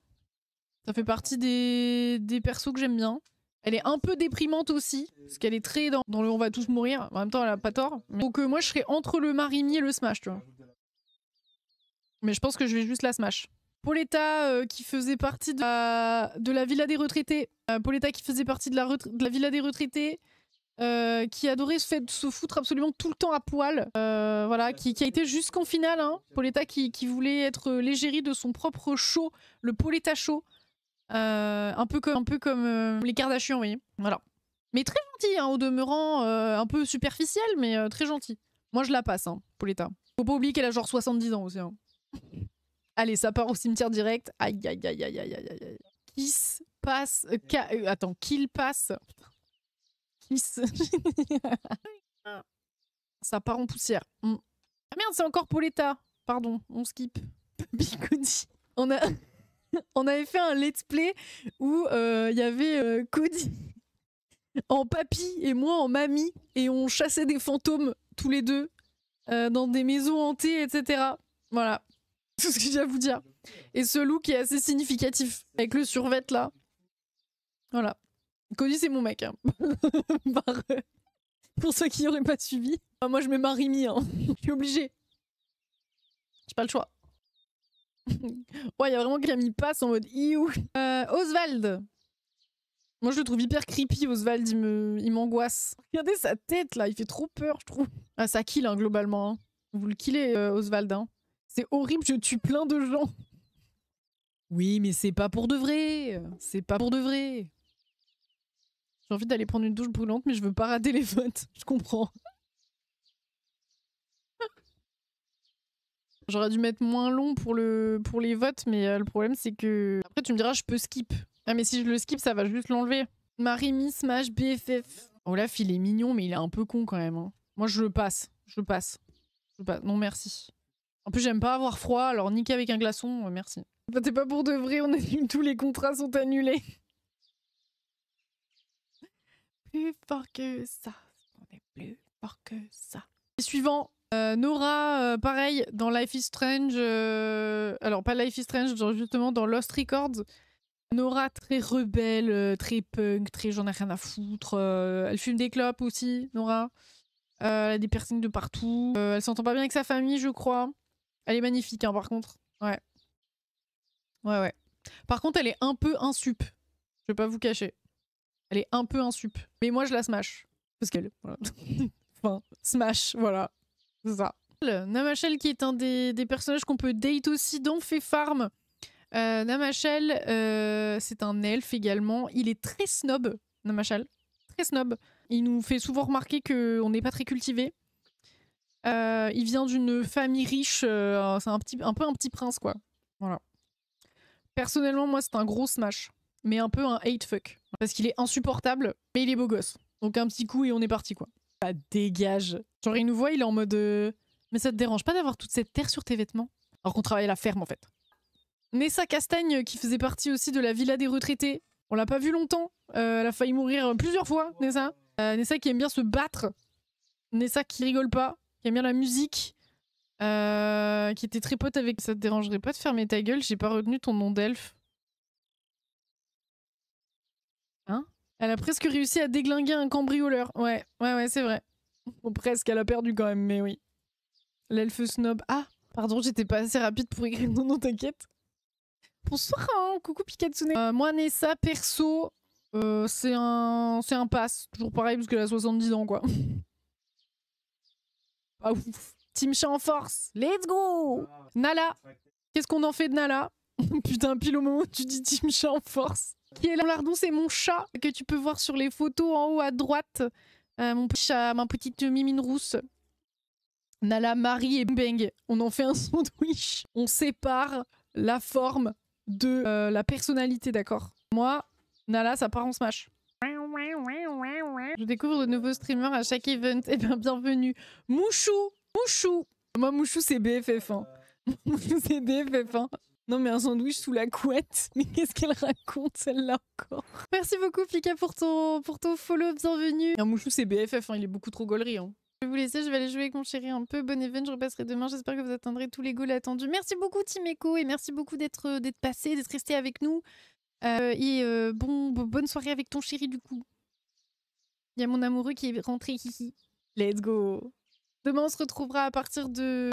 Ça fait partie des persos que j'aime bien. Elle est un peu déprimante aussi, parce qu'elle est très dans le on va tous mourir. En même temps, elle a pas tort. Donc moi, je serais entre le Marimi et le Smash, tu vois. Mais je pense que je vais juste la Smash. Pauletta, qui faisait partie de la Villa des Retraités. Pauletta qui faisait partie de la Villa des Retraités. Qui adorait se foutre absolument tout le temps à poil. Voilà, qui a été jusqu'en finale. Hein. Pauletta qui voulait être l'égérie de son propre show, le Pauletta Show. Un peu comme les Kardashians, vous voyez. Voilà. Mais très gentil, hein, au demeurant, un peu superficiel, mais très gentil. Moi, je la passe, hein, Pauletta. Faut pas oublier qu'elle a genre 70 ans aussi. Hein. Allez, ça part au cimetière direct. Aïe. Kiss passe... attends, kill passe... Kiss... Ça part en poussière. Ah merde, c'est encore Pauletta. Pardon, on skip. Cody. On avait fait un let's play où il y avait Cody en papy et moi en mamie et on chassait des fantômes tous les deux dans des maisons hantées, etc. Voilà, tout ce que j'ai à vous dire. Et ce look est assez significatif avec le survêt là. Voilà. Cody, c'est mon mec. Hein. Pour ceux qui n'auraient pas suivi. Moi, je mets Marimi. Hein. Je suis obligée. J'ai pas le choix. Ouais, il y a vraiment Grammy passe en mode iou. Oswald. Moi, je le trouve hyper creepy, Oswald. Il m'angoisse. Regardez sa tête, là. Il fait trop peur, je trouve. Ah, ça kill, hein, globalement. Hein. Vous le killez, Oswald. Hein. C'est horrible, je tue plein de gens. Oui, mais c'est pas pour de vrai. C'est pas pour de vrai. J'ai envie d'aller prendre une douche brûlante, mais je veux pas rater les votes. Je comprends. J'aurais dû mettre moins long pour les votes, mais le problème c'est que... Après tu me diras, je peux skip. Ah mais si je le skip, ça va juste l'enlever. Marie, Smash, BFF. Olaf, il est mignon, mais il est un peu con quand même. Hein. Moi je le passe. Je le passe. Non merci. En plus j'aime pas avoir froid, alors niquer avec un glaçon, merci. T'es pas pour de vrai, on annule, tous les contrats sont annulés. Plus fort que ça. On est plus fort que ça. Et suivant. Nora, pareil, dans Life is Strange. Alors, pas Life is Strange, genre justement dans Lost Records. Nora, très rebelle, très punk, très j'en ai rien à foutre. Elle fume des clopes aussi, Nora. Elle a des piercings de partout. Elle s'entend pas bien avec sa famille, je crois. Elle est magnifique, hein, par contre. Ouais. Ouais. Par contre, elle est un peu insup. Je vais pas vous cacher. Elle est un peu insup. Mais moi, je la smash. Parce qu'elle... Voilà. Enfin, smash, voilà. C'est ça. Namashel qui est un des personnages qu'on peut date aussi dans Fait Farm. Namashel, c'est un elfe également. Il est très snob, Namashel. Très snob. Il nous fait souvent remarquer qu'on n'est pas très cultivé. Il vient d'une famille riche. C'est un peu un petit prince, quoi. Voilà. Personnellement, moi, c'est un gros smash. Mais un peu un hate fuck. Parce qu'il est insupportable, mais il est beau gosse. Donc un petit coup et on est parti, quoi. Bah, dégage. Genre, il nous voit, il est en mode... Mais ça te dérange pas d'avoir toute cette terre sur tes vêtements? Alors qu'on travaille à la ferme, en fait. Nessa Castagne, qui faisait partie aussi de la villa des retraités. On l'a pas vu longtemps. Elle a failli mourir plusieurs fois, Nessa. Nessa qui aime bien se battre. Nessa qui rigole pas. Qui aime bien la musique. Qui était très pote avec... Ça te dérangerait pas de fermer ta gueule? J'ai pas retenu ton nom d'elfe. Hein? Elle a presque réussi à déglinguer un cambrioleur. Ouais, c'est vrai. Bon, presque, elle a perdu quand même, mais oui. L'elfe snob. Ah, pardon, j'étais pas assez rapide pour écrire mon nom, t'inquiète. Bonsoir, hein, coucou Pikatsune. Moi, Nessa, perso, c'est un pass. Toujours pareil, parce qu'elle a 70 ans, quoi. Ah ouf. Team chat en force, let's go. Nala, qu'est-ce qu'on en fait de Nala? Putain, pile au moment où tu dis team chat en force. Qui est là? Lardon, c'est mon chat que tu peux voir sur les photos en haut à droite. Mon petit chat, ma petite mimine rousse. Nala, Marie et Bang. On en fait un sandwich. On sépare la forme de la personnalité, d'accord? Moi, Nala, ça part en smash. Je découvre de nouveaux streamers à chaque event. Eh bien, bienvenue. Mouchou. Moi, Mouchou, c'est BFF. Hein. Mouchou, c'est BFF. Hein. Non, mais un sandwich sous la couette. Mais qu'est-ce qu'elle raconte, celle-là, encore? Merci beaucoup, Pika, pour ton follow. Bienvenue. Un Mouchou, c'est BFF. Hein. Il est beaucoup trop gaulerie. Hein. Je vais vous laisser. Je vais aller jouer avec mon chéri un peu. Bon event. Je repasserai demain. J'espère que vous atteindrez tous les goals attendus. Merci beaucoup, Team Echo. Et merci beaucoup d'être passé, d'être resté avec nous. Bonne soirée avec ton chéri, du coup. Il y a mon amoureux qui est rentré. Hihi. Let's go. Demain, on se retrouvera à partir de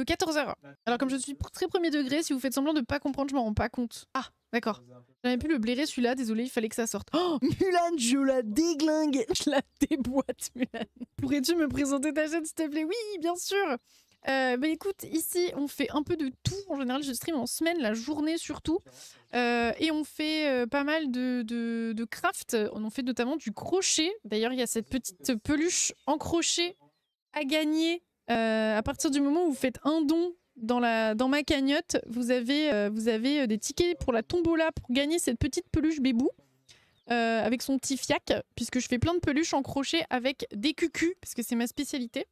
14h. Alors, comme je suis très premier degré, si vous faites semblant de pas comprendre, je m'en rends pas compte. Ah, d'accord. J'avais pu le blairer celui-là, désolé, il fallait que ça sorte. Oh, Mulan, je la déglingue. Je la déboîte, Mulan. Pourrais-tu me présenter ta chaîne, s'il te plaît? Oui, bien sûr. Bah écoute, ici, on fait un peu de tout. En général, je stream en semaine, la journée surtout. Et on fait pas mal de craft. On en fait notamment du crochet. D'ailleurs, il y a cette petite peluche en crochet à gagner à partir du moment où vous faites un don dans ma cagnotte. Vous avez des tickets pour la tombola pour gagner cette petite peluche bébou avec son petit fiac, puisque je fais plein de peluches en crochet avec des cucus, parce que c'est ma spécialité.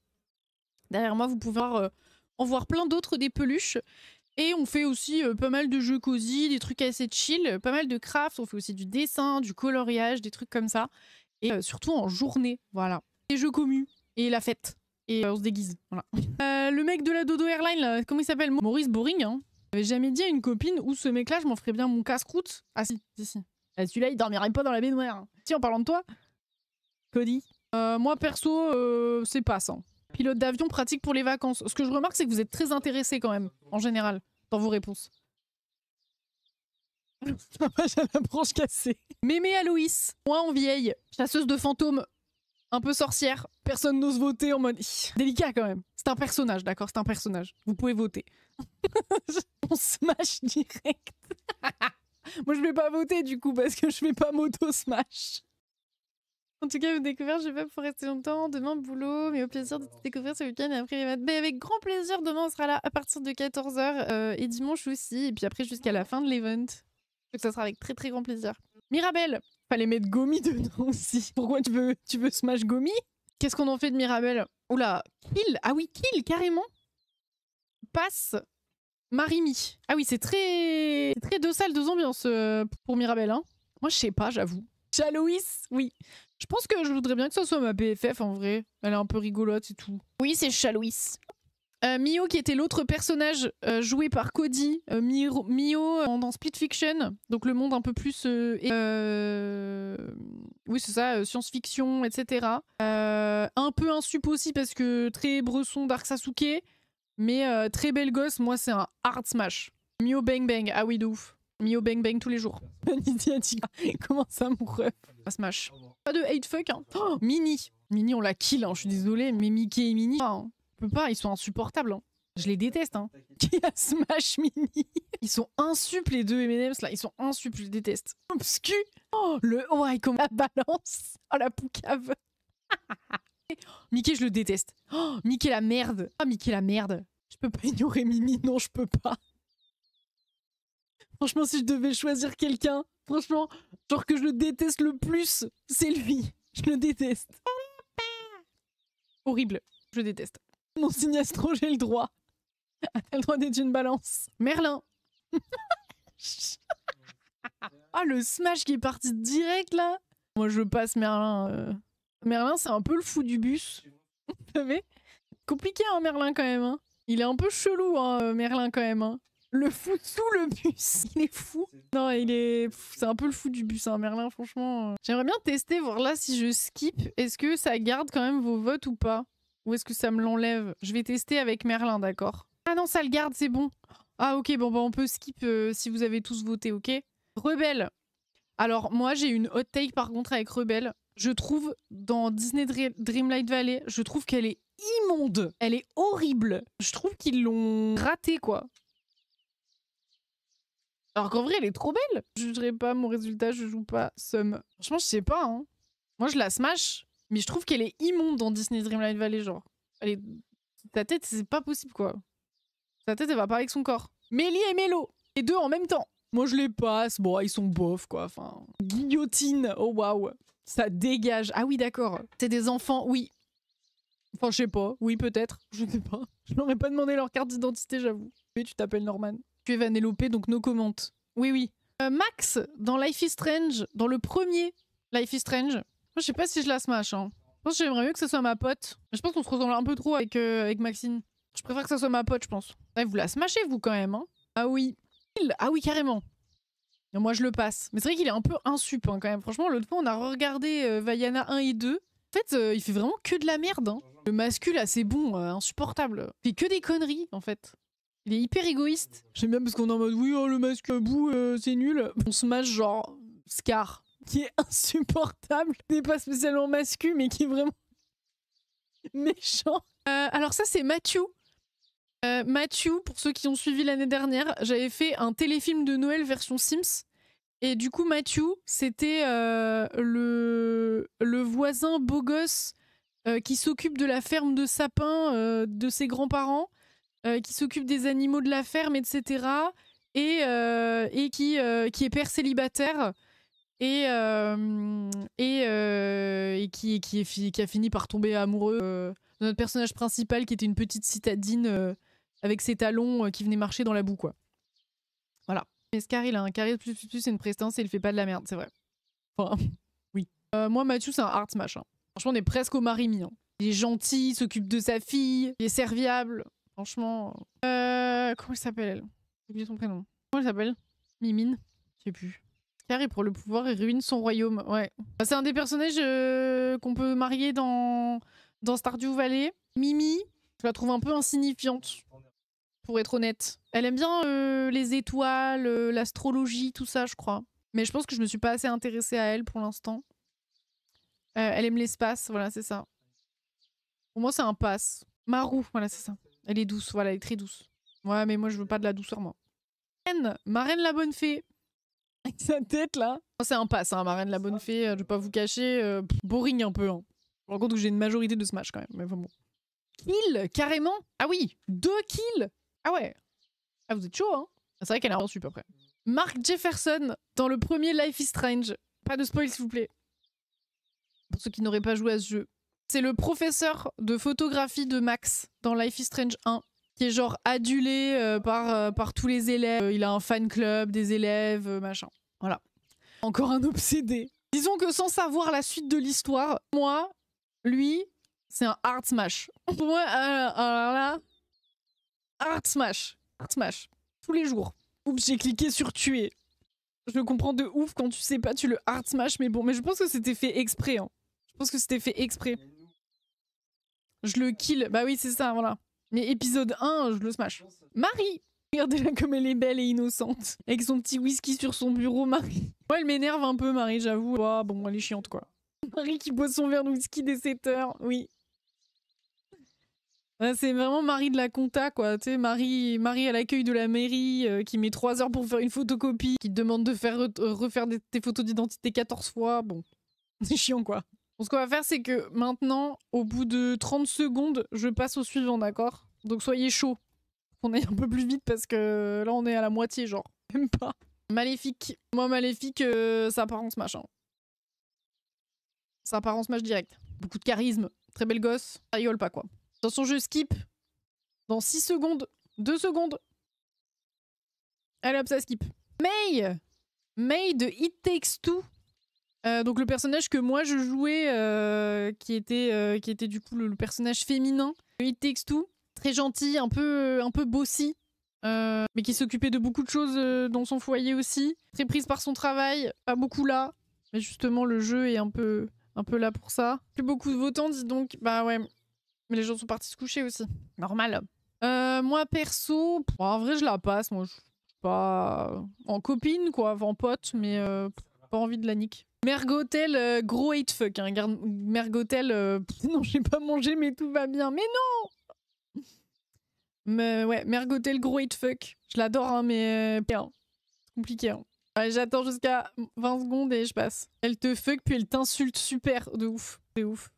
Derrière moi, vous pouvez en voir plein d'autres des peluches. Et on fait aussi pas mal de jeux cosy, des trucs assez chill, pas mal de craft. On fait aussi du dessin, du coloriage, des trucs comme ça. Et surtout en journée, voilà. Les jeux commus et la fête. Et on se déguise, voilà. Le mec de la Dodo Airline, là, comment il s'appelle? Maurice Boring, hein. J'avais jamais dit à une copine où ce mec-là, je m'en ferais bien mon casse-croûte. Ah si. Celui-là, il dormirait pas dans la baignoire. Hein. Si, en parlant de toi, Cody. Moi, perso, c'est pas ça. Pilote d'avion pratique pour les vacances. Ce que je remarque, c'est que vous êtes très intéressé quand même, en général, dans vos réponses. J'ai la branche cassée. Mémé Aloïs, moi en vieille, chasseuse de fantômes. Un peu sorcière. Personne n'ose voter en mode... Délicat quand même. C'est un personnage, d'accord? C'est un personnage. Vous pouvez voter. On smash direct. Moi, je vais pas voter du coup parce que je vais pas m'auto-smash. En tout cas, vous découvrir, je vais pas pour rester longtemps. Demain, boulot, mais au plaisir de te découvrir ce week-end et après les maths. Mais avec grand plaisir, demain, on sera là à partir de 14 h et dimanche aussi. Et puis après, jusqu'à la fin de l'event. Donc ça sera avec très très grand plaisir. Mirabelle, fallait mettre Gomi dedans aussi. Pourquoi tu veux smash Gomi? Qu'est-ce qu'on en fait de Mirabelle? Oula, kill. Ah oui, kill, carrément. Passe Marimi. Ah oui, c'est très deux salles, deux ambiances pour Mirabelle. Hein. Moi, je sais pas, j'avoue. Chaloïs, oui. Je pense que je voudrais bien que ça soit ma BFF en vrai. Elle est un peu rigolote et tout. Oui, c'est Chaloïs. Mio qui était l'autre personnage joué par Cody. Mio dans Split Fiction. Donc le monde un peu plus... oui, c'est ça, science-fiction, etc. Un peu insup aussi parce que très bresson Dark Sasuke. Mais très belle gosse, moi c'est un hard smash. Mio Bang Bang, ah oui de ouf. Mio Bang Bang tous les jours. Comment ça mon ref? Smash. Pas de hate fuck hein. Oh, Mini. Mini on la kill hein, je suis désolée, mais Mickey et Mini, on peut pas, ils sont insupportables. Hein. Je les déteste hein. Qui a smash Mini? Ils sont insup les deux M&M's là, ils sont insup, je les déteste. Obscu. Oh le oh il comme la balance. Oh la poucave. Mickey je le déteste. Oh Mickey la merde. Ah Mickey la merde. Je peux pas ignorer Mimi, non je peux pas. Franchement si je devais choisir quelqu'un, franchement, genre que je le déteste le plus, c'est lui. Je le déteste. Horrible, je le déteste. Mon signe astro, j'ai le droit. T'as le droit d'être une balance. Merlin. Ah le smash qui est parti direct là. Moi je passe Merlin. Merlin c'est un peu le fou du bus. Vous savez? Compliqué hein Merlin quand même. Hein. Il est un peu chelou hein Merlin quand même. Hein. Le fou sous le bus. Il est fou. Non il est... C'est un peu le fou du bus hein Merlin franchement. J'aimerais bien tester voir là si je skip. Est-ce que ça garde quand même vos votes ou pas? Ou est-ce que ça me l'enlève? Je vais tester avec Merlin d'accord. Ah non ça le garde c'est bon. Ah ok bon bah on peut skip si vous avez tous voté ok. Rebelle. Alors moi j'ai une hot take par contre avec Rebelle. Je trouve dans Disney Dreamlight Valley, je trouve qu'elle est immonde. Elle est horrible. Je trouve qu'ils l'ont ratée quoi. Alors qu'en vrai elle est trop belle. Je jugerai pas mon résultat, je joue pas Sum. Franchement je sais pas hein. Moi je la smash, mais je trouve qu'elle est immonde dans Disney Dreamlight Valley genre. Elle est... Ta tête c'est pas possible quoi. Sa tête elle va pas avec son corps. Mélie et Mélo, les deux en même temps. Moi je les passe, bon ils sont bof quoi, enfin... Guillotine, oh waouh. Ça dégage, ah oui d'accord. C'est des enfants, oui. Enfin je sais pas, oui peut-être, je sais pas. Je leur ai pas demandé leur carte d'identité j'avoue. Mais tu t'appelles Norman. Tu es Vanellope donc no comment. Oui oui. Max, dans Life is Strange, dans le premier Life is Strange. Moi je sais pas si je la smash hein. Je pense que j'aimerais mieux que ce soit ma pote. Je pense qu'on se ressemble un peu trop avec Maxine. Je préfère que ça soit ma pote je pense. Ouais, vous la smashez vous quand même hein. Ah oui. Ah oui, carrément. Et moi, je le passe. Mais c'est vrai qu'il est un peu insup hein, quand même. Franchement, l'autre fois, on a regardé Vaiana 1 et 2. En fait, il fait vraiment que de la merde. Hein. Le masculin, là, c'est bon, insupportable. Il fait que des conneries, en fait. Il est hyper égoïste. J'aime bien parce qu'on est en mode, oui, oh, le masque bout, c'est nul. On se mâche genre Scar, qui est insupportable. Il n'est pas spécialement masculin, mais qui est vraiment méchant. Alors ça, c'est Matthew. Matthew, pour ceux qui ont suivi l'année dernière, j'avais fait un téléfilm de Noël version Sims. Et du coup, Matthew, c'était le voisin beau gosse qui s'occupe de la ferme de sapins de ses grands-parents, qui s'occupe des animaux de la ferme, etc. Et qui est père célibataire et qui a fini par tomber amoureux de notre personnage principal qui était une petite citadine avec ses talons qui venaient marcher dans la boue, quoi. Voilà. Mais Scar, il a un carré plus et une prestance et il fait pas de la merde, c'est vrai. Enfin, oui. Moi, Mathieu, c'est un hard smash. Hein. Franchement, on est presque au Marimi. Hein. Il est gentil, il s'occupe de sa fille, il est serviable. Franchement... comment elle s'appelle, elle? J'ai oublié son prénom. Comment elle s'appelle? Mimine? Je sais plus. Scar, il prend le pouvoir et ruine son royaume. Ouais. C'est un des personnages qu'on peut marier dans Stardew Valley. Mimi, je la trouve un peu insignifiante. Pour être honnête. Elle aime bien les étoiles, l'astrologie, tout ça, je crois. Mais je pense que je me suis pas assez intéressée à elle pour l'instant. Elle aime l'espace, voilà, c'est ça. Pour moi, c'est un pass. Marou, voilà, c'est ça. Elle est douce, voilà, elle est très douce. Ouais, mais moi, je veux pas de la douceur, moi. Marraine la bonne fée. Avec sa tête, là. C'est un pass, hein, Marraine la bonne fée, je vais pas vous cacher. Boring un peu, hein. Par contre, j'ai une majorité de smash, quand même. Mais bon. Kill, carrément. Ah oui, 2 kills. Ah ouais. Ah, vous êtes chaud, hein. C'est vrai qu'elle a un sup après. Mark Jefferson, dans le premier Life is Strange. Pas de spoil, s'il vous plaît. Pour ceux qui n'auraient pas joué à ce jeu. C'est le professeur de photographie de Max dans Life is Strange 1, qui est genre adulé par tous les élèves. Il a un fan club, des élèves, machin. Voilà. Encore un obsédé. Disons que sans savoir la suite de l'histoire, moi, lui, c'est un hard smash. Pour moi, alors là, hard smash. Hard smash. Tous les jours. Oups, j'ai cliqué sur tuer. Je le comprends de ouf quand tu sais pas, tu le hard smash, mais bon, mais je pense que c'était fait exprès. Hein. Je pense que c'était fait exprès. Je le kill. Bah oui, c'est ça, voilà. Mais épisode 1, je le smash. Marie! Regardez-la comme elle est belle et innocente. Avec son petit whisky sur son bureau, Marie. Moi, elle m'énerve un peu, Marie, j'avoue. Oh, bon, elle est chiante, quoi. Marie qui boit son verre de whisky dès 7 heures, oui. C'est vraiment Marie de la compta, quoi. Tu sais, Marie à l'accueil de la mairie, qui met 3 heures pour faire une photocopie, qui te demande de faire refaire tes photos d'identité 14 fois. Bon, c'est chiant, quoi. Bon, ce qu'on va faire, c'est que maintenant, au bout de 30 secondes, je passe au suivant, d'accord? Donc soyez chaud. On aille un peu plus vite parce que là, on est à la moitié, genre. Même pas. Maléfique. Moi, Maléfique, ça part en smash. Hein. Ça part en smash direct. Beaucoup de charisme. Très belle gosse. Ça rigole pas, quoi. Attention, je skip. Dans 6 secondes. 2 secondes. Allez hop, ça skip. May! May de It Takes Two. Donc le personnage que moi je jouais, qui était du coup le personnage féminin de It Takes Two. Très gentil, un peu bossy. Mais qui s'occupait de beaucoup de choses dans son foyer aussi. Très prise par son travail. Pas beaucoup là. Mais justement, le jeu est un peu là pour ça. Plus beaucoup de votants, dis donc. Bah ouais. Mais les gens sont partis se coucher aussi. Normal. Moi, perso, en vrai, je la passe. Moi, je suis pas en copine, quoi, en pote, mais pas envie de la nique. Mergotel, gros hate fuck. Hein. Mergotel, non, j'ai pas mangé, mais tout va bien. Mais non! Mais ouais, Mergotel, gros hate fuck. Je l'adore, hein, mais c'est compliqué. Hein. Allez, j'attends jusqu'à 20 secondes et je passe. Elle te fuck, puis elle t'insulte super, de ouf. C'est ouf.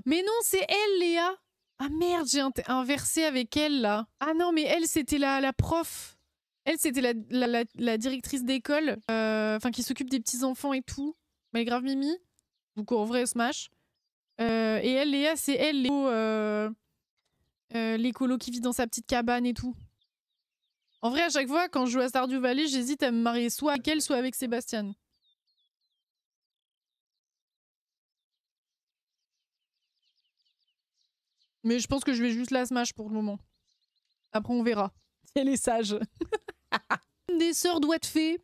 Mais non, c'est elle, Léa. Ah merde, j'ai inversé avec elle, là. Ah non, mais elle, c'était la prof. Elle, c'était la directrice d'école. Enfin, qui s'occupe des petits-enfants et tout. Mais elle est grave mimi. Donc, en vrai, smash. Et elle, Léa, c'est elle, l'écolo qui vit dans sa petite cabane et tout. En vrai, à chaque fois, quand je joue à Stardew Valley, j'hésite à me marier soit avec elle, soit avec Sébastien. Mais je pense que je vais juste la smash pour le moment. Après, on verra. Si elle est sage. Des sœurs doigts de fée.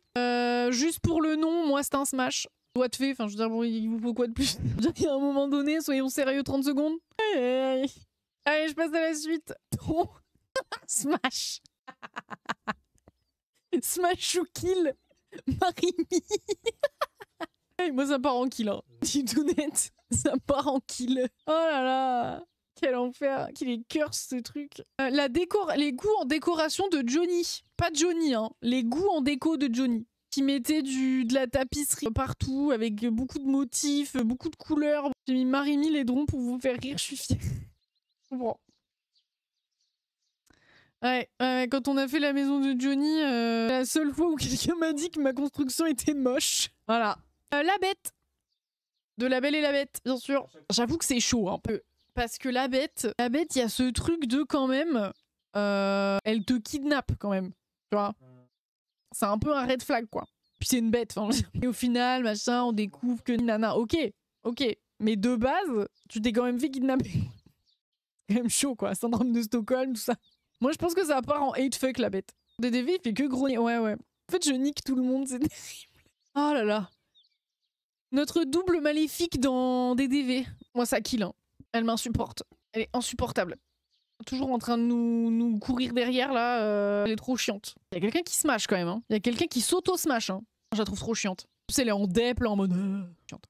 Juste pour le nom, moi, c'est un smash. Doigts de fée, enfin, je veux dire, bon, il vous faut quoi de plus? Il y a un moment donné, soyons sérieux 30 secondes. Allez, je passe à la suite. Smash. Smash ou kill. Marimi. Moi, ça part en kill. Hein. Dis tout net. Ça part en kill. Oh là là. Quel enfer, qu'il est curse ce truc. Les goûts en décoration de Johnny. Pas Johnny, hein. Les goûts en déco de Johnny. Qui mettait de la tapisserie partout, avec beaucoup de motifs, beaucoup de couleurs. J'ai mis Marimi Laidron pour vous faire rire, je suis fière. Bon. Ouais, quand on a fait la maison de Johnny, la seule fois où quelqu'un m'a dit que ma construction était moche. Voilà. La bête. De La Belle et la Bête, bien sûr. J'avoue que c'est chaud un peu. Parce que la bête, il y a ce truc de quand même, elle te kidnappe quand même, tu vois. C'est un peu un red flag, quoi. Puis c'est une bête, enfin. Et au final, machin, on découvre que nana, ok, mais de base, tu t'es quand même fait kidnapper. C'est quand même chaud, quoi. Syndrome de Stockholm, tout ça. Moi, je pense que ça part en hate fuck, la bête. DDV, il fait que grogner. Ouais. En fait, je nique tout le monde, c'est terrible. Oh là là. Notre double maléfique dans DDV. Moi, ça kill, hein. Elle m'insupporte. Elle est insupportable. Toujours en train de nous courir derrière, là. Elle est trop chiante. Il y a quelqu'un qui smash, quand même. Hein. Il y a quelqu'un qui s'auto-smash. Hein. Je la trouve trop chiante. Tu sais, elle est en dep, là, en mode... chiante.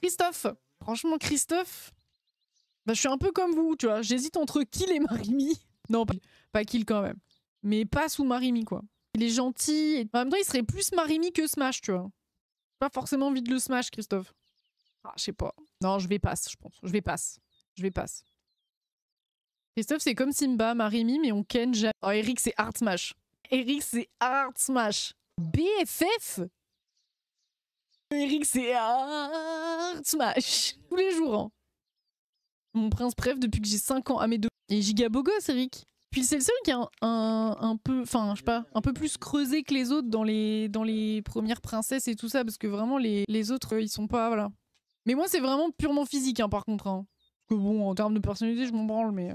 Christophe. Franchement, Christophe, bah, je suis un peu comme vous, tu vois. J'hésite entre Kill et Marimi. Non, pas Kill quand même. Mais pas sous Marimi, quoi. Il est gentil. Et... En même temps, il serait plus Marimi que Smash, tu vois. Pas forcément envie de le Smash, Christophe. Ah, je sais pas. Non, je vais passe, je pense. Je vais passe. Christophe, c'est comme Simba, Marimi, mais on ken jamais. Oh, Eric, c'est Hard Smash. Eric, c'est Hard Smash. BFF. Eric, c'est Hard Smash. Tous les jours, hein. Mon prince préf depuis que j'ai 5 ans à mes deux. Et giga beau gosse, Eric. Puis c'est le seul qui est un peu, enfin, je sais pas, un peu plus creusé que les autres dans les premières princesses et tout ça, parce que vraiment, les autres, ils sont pas, voilà. Mais moi, c'est vraiment purement physique, hein, par contre. Hein. Parce que bon, en termes de personnalité, je m'en branle, mais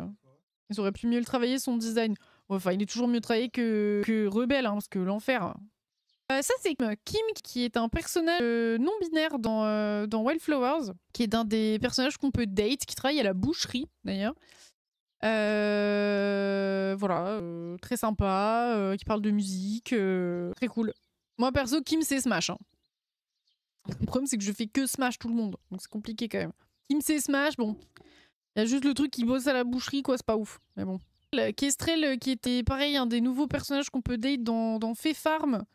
ils auraient pu mieux le travailler, son design. Enfin, il est toujours mieux travaillé que Rebelle, hein, parce que l'enfer. Ça, c'est Kim, qui est un personnage non-binaire dans Wildflowers, qui est d'un des personnages qu'on peut date, qui travaille à la boucherie, d'ailleurs. Voilà, très sympa, qui parle de musique, très cool. Moi, perso, Kim, c'est Smash. Hein. Le problème, c'est que je fais que Smash tout le monde, donc c'est compliqué quand même. Kim, c'est Smash, bon. Il y a juste le truc qui bosse à la boucherie, quoi, c'est pas ouf, mais bon. Kestrel, qui était pareil, un des nouveaux personnages qu'on peut date dans Fée Farm.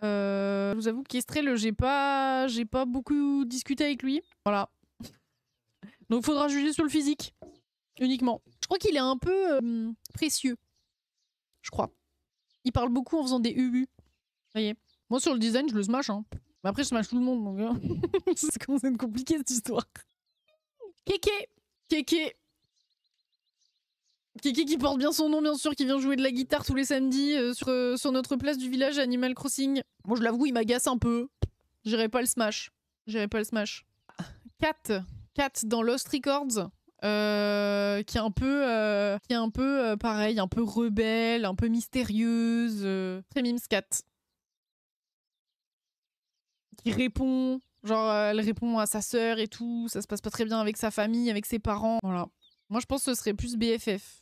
Je vous avoue qu'Estrel, j'ai pas beaucoup discuté avec lui. Voilà. Donc faudra juger sur le physique. Uniquement. Je crois qu'il est un peu précieux. Je crois. Il parle beaucoup en faisant des UU. Vous voyez. Moi sur le design, je le smash. Hein. Mais après, je smash tout le monde. Donc, hein. Ça commence à être compliqué cette histoire. Kéké. Kéké qui porte bien son nom, bien sûr, qui vient jouer de la guitare tous les samedis sur notre place du village Animal Crossing. Moi, je l'avoue, il m'agace un peu. J'irai pas le smash. Kat dans Lost Records, qui est un peu pareil, un peu rebelle, un peu mystérieuse. Très mimes Kat. Qui répond, genre elle répond à sa sœur et tout, ça se passe pas très bien avec sa famille, avec ses parents. Voilà. Moi, je pense que ce serait plus BFF.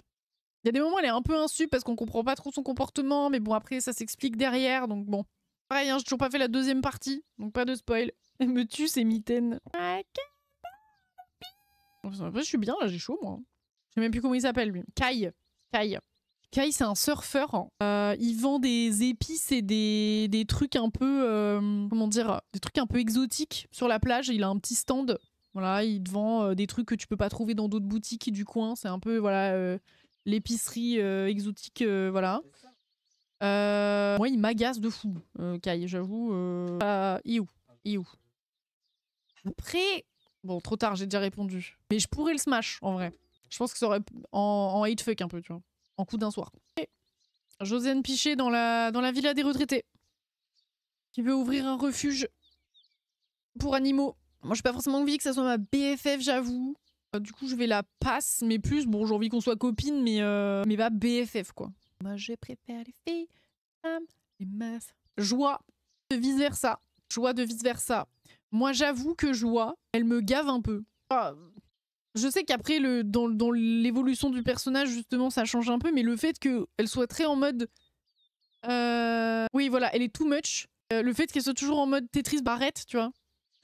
Il y a des moments où elle est un peu insu parce qu'on comprend pas trop son comportement, mais bon, après, ça s'explique derrière, donc bon. Pareil, hein, j'ai toujours pas fait la deuxième partie, donc pas de spoil. Elle me tue, c'est mitaine. Après, je suis bien, là, j'ai chaud, moi. Je sais même plus comment il s'appelle, lui. Kai, c'est un surfeur. Il vend des épices et des trucs un peu... comment dire, des trucs un peu exotiques sur la plage. Il a un petit stand. Voilà, il te vend des trucs que tu peux pas trouver dans d'autres boutiques du coin. C'est un peu, voilà... l'épicerie exotique, voilà. Moi, il m'agace de fou, Kai, j'avoue. Iou. Après, bon, trop tard, j'ai déjà répondu. Mais je pourrais le smash, en vrai. Je pense que ça aurait en hate fuck un peu, tu vois. En coup d'un soir. Et Josiane Pichet dans la villa des retraités. Qui veut ouvrir un refuge pour animaux. Moi, j'ai pas forcément envie que ça soit ma BFF, j'avoue. Du coup, je vais la passe, mais plus, bon, j'ai envie qu'on soit copines, mais pas BFF, quoi. Moi, je préfère les filles, les meufs. Joie de vice-versa. Moi, j'avoue que Joie, elle me gave un peu. Je sais qu'après, dans l'évolution du personnage, justement, ça change un peu, mais le fait qu'elle soit très en mode... Oui, voilà, elle est too much. Le fait qu'elle soit toujours en mode Tetris barrette, tu vois.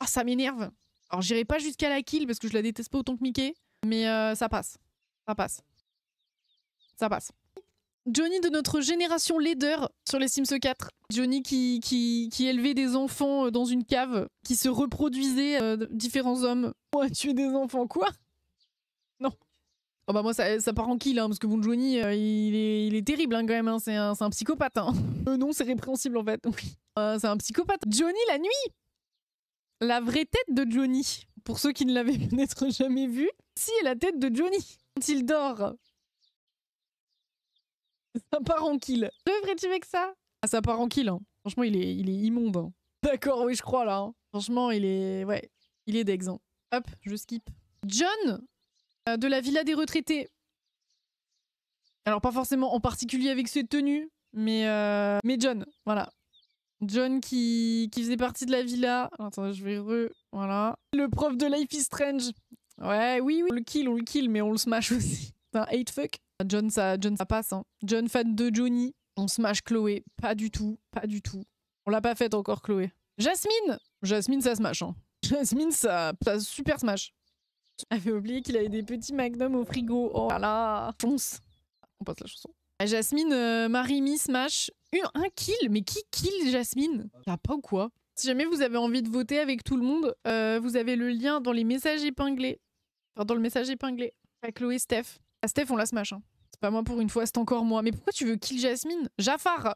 Ah, ça m'énerve. Alors, j'irai pas jusqu'à la kill parce que je la déteste pas autant que Mickey, mais ça passe. Johnny de notre génération leader sur les Sims 4. Johnny qui élevait des enfants dans une cave, qui se reproduisait différents hommes. Ouais, tuer des enfants, quoi? Non. Oh bah moi, ça part en kill, hein, parce que bon, Johnny, il est terrible hein, quand même, hein, c'est un psychopathe. Hein. Non, c'est répréhensible en fait. C'est un psychopathe. Johnny la nuit! La vraie tête de Johnny, pour ceux qui ne l'avaient peut-être jamais vu, si est la tête de Johnny quand il dort. Ça part en kill. Devrais-tu avec ça? Ah, ça part en kill. Hein. Franchement, il est immonde. Hein. D'accord, oui, je crois là. Hein. Franchement, il est dex. Hein. Hop, je skip. John de la villa des retraités. Alors pas forcément en particulier avec ses tenues, mais John, voilà. John qui faisait partie de la villa. Alors, attends, je vais voilà. Le prof de Life is Strange. Ouais, oui, on le kill, mais on le smash aussi. C'est un hate fuck. John, ça passe. Hein. John, fan de Johnny. On smash Chloé. Pas du tout. On l'a pas faite encore, Chloé. Jasmine, ça smash. Hein. Jasmine, ça super smash. J'avais oublié qu'il avait des petits magnums au frigo. Oh là là. Fonce. On passe la chanson. Jasmine, Marimi, Smash. Un kill? Mais qui kill Jasmine? Ça va pas ou quoi? Si jamais vous avez envie de voter avec tout le monde, vous avez le lien dans les messages épinglés. Enfin, dans le message épinglé. Avec Chloé, Steph. Ah, Steph, on la smash. Hein. C'est pas moi pour une fois, c'est encore moi. Mais pourquoi tu veux kill Jasmine? Jafar.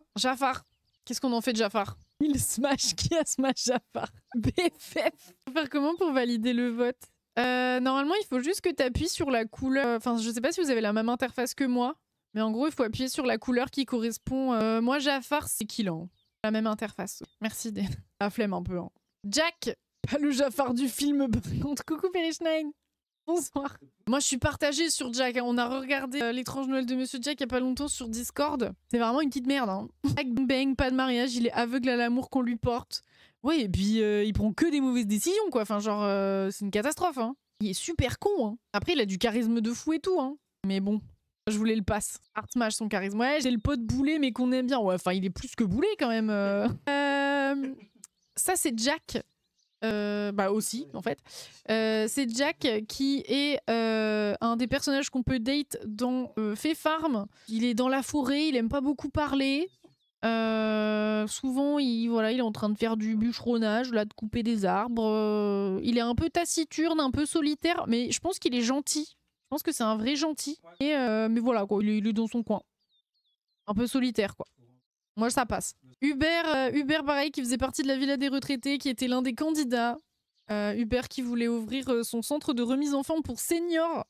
Qu'est-ce qu'on en fait de Jafar? Il smash. Qui a smash Jafar? BFF. Faire comment pour valider le vote? Normalement, il faut juste que tu appuies sur la couleur. Enfin, je sais pas si vous avez la même interface que moi. Mais en gros, il faut appuyer sur la couleur qui correspond. Moi, Jafar, c'est kill. Hein. La même interface. Merci, Den. La flemme un peu. Hein. Jack. Pas le Jafar du film, par contre. Coucou, Perry9. Bonsoir. Moi, je suis partagée sur Jack. Hein. On a regardé l'étrange Noël de Monsieur Jack il y a pas longtemps sur Discord. C'est vraiment une petite merde. Hein. Jack bang, pas de mariage. Il est aveugle à l'amour qu'on lui porte. Ouais, et puis il prend que des mauvaises décisions, quoi. Enfin, genre, c'est une catastrophe. Hein. Il est super con. Hein. Après, il a du charisme de fou et tout. Hein. Mais bon, je voulais le pass. Art smash son charisme. Ouais, j'ai le pote boulet, mais qu'on aime bien. Ouais, enfin, il est plus que boulet quand même. Ça, c'est Jack. Bah aussi en fait c'est Jack qui est un des personnages qu'on peut date dans Fée Farm. Il est dans la forêt, il aime pas beaucoup parler, souvent il est en train de faire du bûcheronnage là, de couper des arbres, il est un peu taciturne, un peu solitaire, mais je pense qu'il est gentil, je pense que c'est un vrai gentil, et mais voilà quoi, il est dans son coin, un peu solitaire quoi. Moi, ça passe. Hubert, pareil, qui faisait partie de la Villa des Retraités, qui était l'un des candidats. Hubert qui voulait ouvrir son centre de remise en forme pour seniors.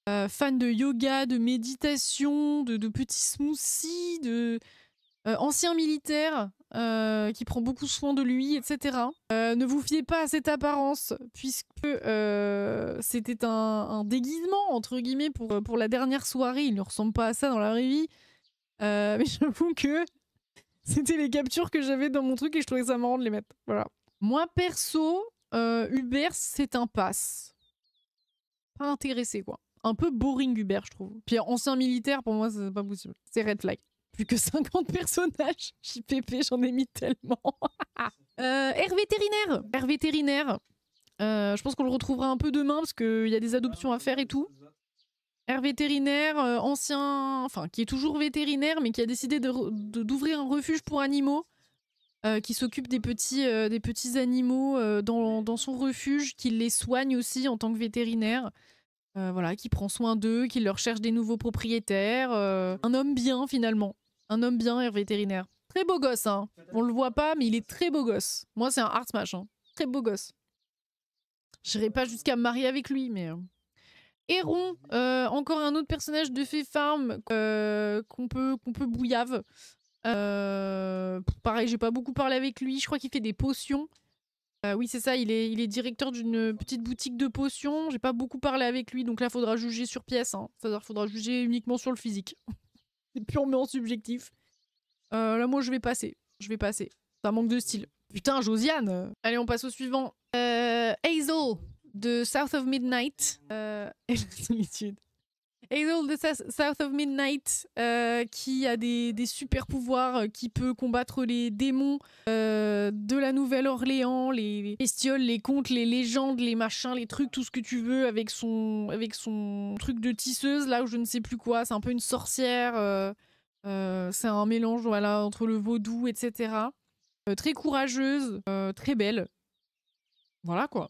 Fan de yoga, de méditation, de petits smoothies, ancien militaire qui prend beaucoup soin de lui, etc. Ne vous fiez pas à cette apparence, puisque c'était un déguisement, entre guillemets, pour la dernière soirée. Il ne ressemble pas à ça dans la vraie vie. Mais j'avoue que c'était les captures que j'avais dans mon truc et je trouvais ça marrant de les mettre. Voilà. Moi, perso, Hubert, c'est un pass. Pas intéressé, quoi. Un peu boring, Hubert, je trouve. Puis ancien militaire, pour moi, c'est pas possible. C'est red flag. Plus que 50 personnages. JPP, j'en ai mis tellement. Air vétérinaire. Je pense qu'on le retrouvera un peu demain parce qu'il y a des adoptions à faire et tout. Air vétérinaire, qui est toujours vétérinaire, mais qui a décidé d'ouvrir un refuge pour animaux, qui s'occupe des petits animaux dans son refuge, qui les soigne aussi en tant que vétérinaire, qui prend soin d'eux, qui leur cherche des nouveaux propriétaires. Un homme bien, finalement. Un homme bien, air vétérinaire. Très beau gosse, hein. On le voit pas, mais il est très beau gosse. Moi, c'est un art smash, hein. Très beau gosse. J'irai pas jusqu'à me marier avec lui, mais... Héron, encore un autre personnage de Fée Farm qu'on peut bouillave. Pareil, j'ai pas beaucoup parlé avec lui. Je crois qu'il fait des potions. Oui, c'est ça, il est directeur d'une petite boutique de potions. J'ai pas beaucoup parlé avec lui, donc là, faudra juger sur pièce. Hein. C'est-à-dire faudra juger uniquement sur le physique. C'est purement subjectif. Là, moi, je vais passer. Ça manque de style. Putain, Josiane. Allez, on passe au suivant. Hazel de South of Midnight. Et la solitude. Hazel de South of Midnight, qui a des super pouvoirs, qui peut combattre les démons de la Nouvelle-Orléans, les bestioles, les contes, les légendes, les machins, les trucs, tout ce que tu veux, avec son truc de tisseuse, là où je ne sais plus quoi. C'est un peu une sorcière. C'est un mélange, voilà, entre le vaudou, etc. Très courageuse, très belle. Voilà, quoi.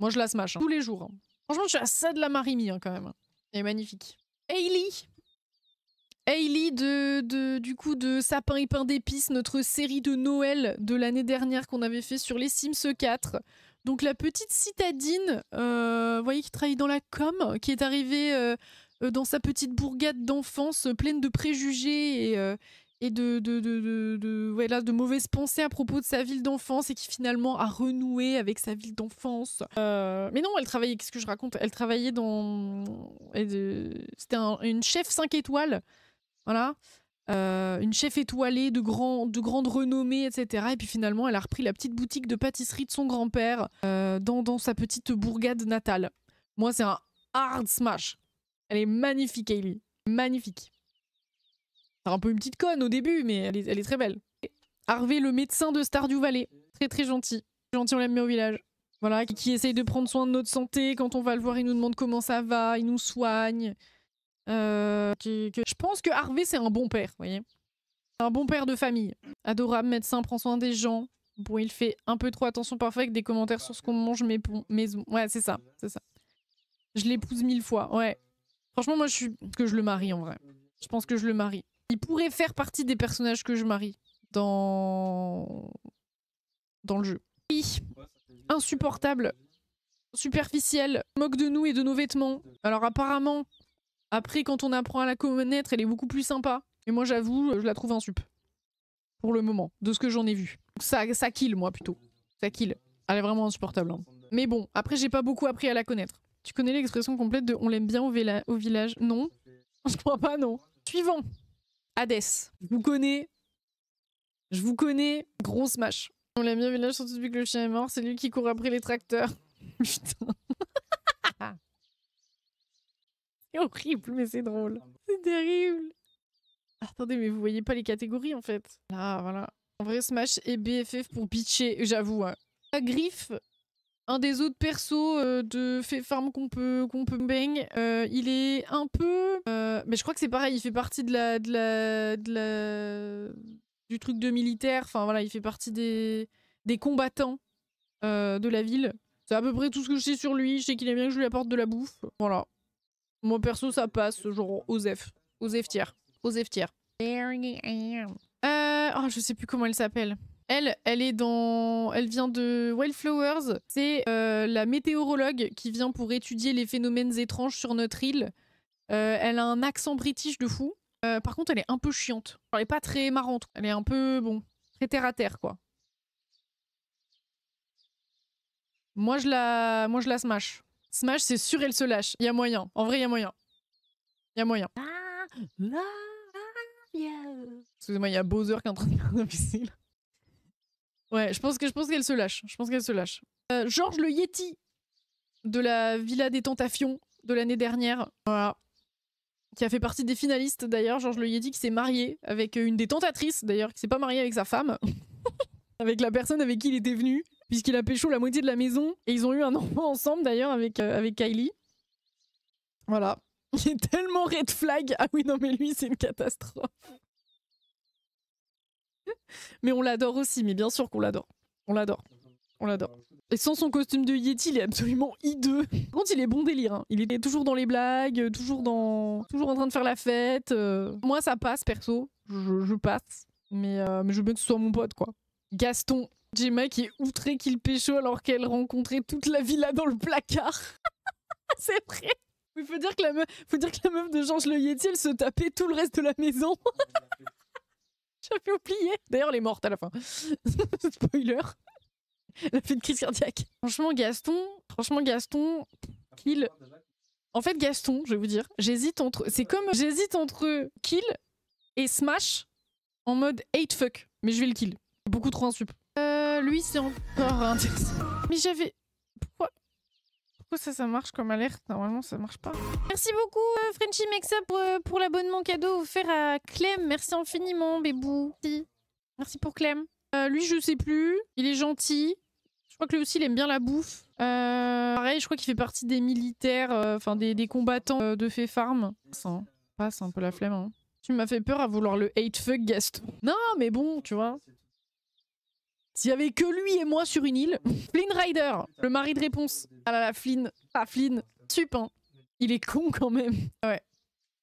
Moi, je la smash, hein, tous les jours. Hein. Franchement, je suis à ça de la Marimi, hein, quand même. Elle est magnifique. Hailey du coup de Sapin et Pain d'épices, notre série de Noël de l'année dernière qu'on avait fait sur les Sims 4. Donc la petite citadine, vous voyez, qui travaille dans la com, qui est arrivée dans sa petite bourgade d'enfance pleine de préjugés et de mauvaises pensées à propos de sa ville d'enfance et qui finalement a renoué avec sa ville d'enfance. Mais non, elle travaillait, qu'est-ce que je raconte? Elle travaillait c'était une chef 5 étoiles, voilà. Une chef étoilée de grande renommée, etc. Et puis finalement, elle a repris la petite boutique de pâtisserie de son grand-père dans sa petite bourgade natale. Moi, c'est un hard smash. Elle est magnifique, Hailey. Magnifique. C'est un peu une petite conne au début, mais elle est très belle. Harvey, le médecin de Stardew Valley. Très très gentil. Gentil, on l'aime bien au village. Voilà, qui essaye de prendre soin de notre santé. Quand on va le voir, il nous demande comment ça va, il nous soigne. Je pense que Harvey, c'est un bon père, vous voyez. Un bon père de famille. Adorable, médecin, prend soin des gens. Bon, il fait un peu trop attention parfois avec des commentaires sur ce qu'on mange, mais bon, ouais, c'est ça, c'est ça. Je l'épouse 1000 fois, ouais. Franchement, moi, que je le marie, en vrai. Je pense que je le marie. Il pourrait faire partie des personnages que je marie dans le jeu. Oui. Insupportable. Superficielle. Moque de nous et de nos vêtements. Alors apparemment, après, quand on apprend à la connaître, elle est beaucoup plus sympa. Et moi, j'avoue, je la trouve insup. Pour le moment, de ce que j'en ai vu. Ça kill, moi, plutôt. Ça kill. Elle est vraiment insupportable. Hein. Mais bon, après, j'ai pas beaucoup appris à la connaître. Tu connais l'expression complète de « on l'aime bien au village » Non. Je crois pas, non. Suivant. Hadès. Je vous connais. Gros smash. On l'aime bien au village, surtout depuis que le chien est mort. C'est lui qui court après les tracteurs. Putain. C'est horrible, mais c'est drôle. C'est terrible. Attendez, mais vous voyez pas les catégories, en fait. Là, voilà. En vrai, Smash et BFF pour bitcher, j'avoue. Hein. La griffe, un des autres persos de Fait Farm qu'on peut bang, il est un peu... mais je crois que c'est pareil, il fait partie du truc de militaire. Enfin, voilà, il fait partie des combattants de la ville. C'est à peu près tout ce que je sais sur lui. Je sais qu'il aime bien que je lui apporte de la bouffe. Voilà. Moi, perso, ça passe, genre Osef. Osef tiers. Osef tiers. Oh, je sais plus comment elle s'appelle. Elle vient de Wildflowers. C'est la météorologue qui vient pour étudier les phénomènes étranges sur notre île. Elle a un accent british de fou. Par contre, elle est un peu chiante. Elle est pas très marrante. Elle est un peu, bon, très terre à terre, quoi. Moi, je la smash. Smash, c'est sûr, elle se lâche. Il y a moyen. En vrai, il y a moyen. Il y a moyen. Excusez-moi, il y a Bowser qui est en train de faire un missile. Ouais, je pense qu'elle se lâche. Je pense qu'elle se lâche. Georges le Yeti de la Villa des Tentations de l'année dernière. Voilà. Qui a fait partie des finalistes d'ailleurs. Georges le Yeti qui s'est marié avec une des tentatrices d'ailleurs, qui s'est pas mariée avec sa femme. Avec la personne avec qui il était venu. Puisqu'il a pécho la moitié de la maison. Et ils ont eu un enfant ensemble d'ailleurs avec Kylie. Voilà. Il est tellement red flag. Ah oui, non mais lui c'est une catastrophe. Mais on l'adore aussi, mais bien sûr qu'on l'adore. On l'adore. On l'adore. Et sans son costume de Yeti, il est absolument hideux. Par contre, il est bon délire. Hein. Il est toujours dans les blagues, toujours en train de faire la fête. Moi, ça passe, perso. Je passe. Mais je veux bien que ce soit mon pote, quoi. Gaston. Gemma qui est outrée qu'il pécho alors qu'elle rencontrait toute la villa dans le placard. C'est vrai. Il faut dire que la meuf de Georges le Yeti, elle se tapait tout le reste de la maison. J'avais oublié. D'ailleurs, elle est morte à la fin. Spoiler. Elle a fait une crise cardiaque. Franchement, Gaston, kill. En fait, Gaston, je vais vous dire, j'hésite entre kill et smash en mode hate fuck. Mais je vais le kill. Beaucoup trop insup. Lui, c'est encore intéressant. Mais j'avais... Pourquoi ça marche comme alerte? Normalement, ça marche pas. Merci beaucoup, Frenchy Mexa, pour l'abonnement cadeau offert à Clem. Merci infiniment, bébou. Merci pour Clem. Lui, je sais plus. Il est gentil. Je crois que lui aussi, il aime bien la bouffe. Pareil, je crois qu'il fait partie des militaires, enfin des combattants de Fait Farm. Ça passe un peu la flemme. Hein. Tu m'as fait peur à vouloir le hate fuck Gaston. Non, mais bon, tu vois. S'il y avait que lui et moi sur une île, Flynn Rider, le mari de réponse. Ah là là, Flynn. Ah, Flynn. Sup, hein. Il est con quand même. Ouais.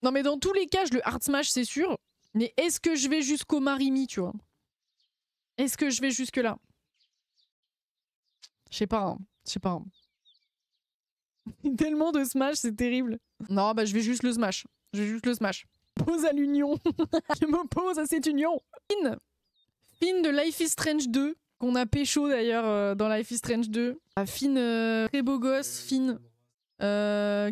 Non, mais dans tous les cas, je le hard smash, c'est sûr. Mais est-ce que je vais jusqu'au Marimi, tu vois? Est-ce que je vais jusque-là? Je sais pas, hein. Je sais pas. Hein. Tellement de smash, c'est terrible. Non, bah je vais juste le smash. Je vais juste le smash. Pose à l'union. Je m'oppose à cette union. Finn de Life is Strange 2. Qu'on a pécho d'ailleurs dans Life is Strange 2. Finn, très beau gosse, Finn,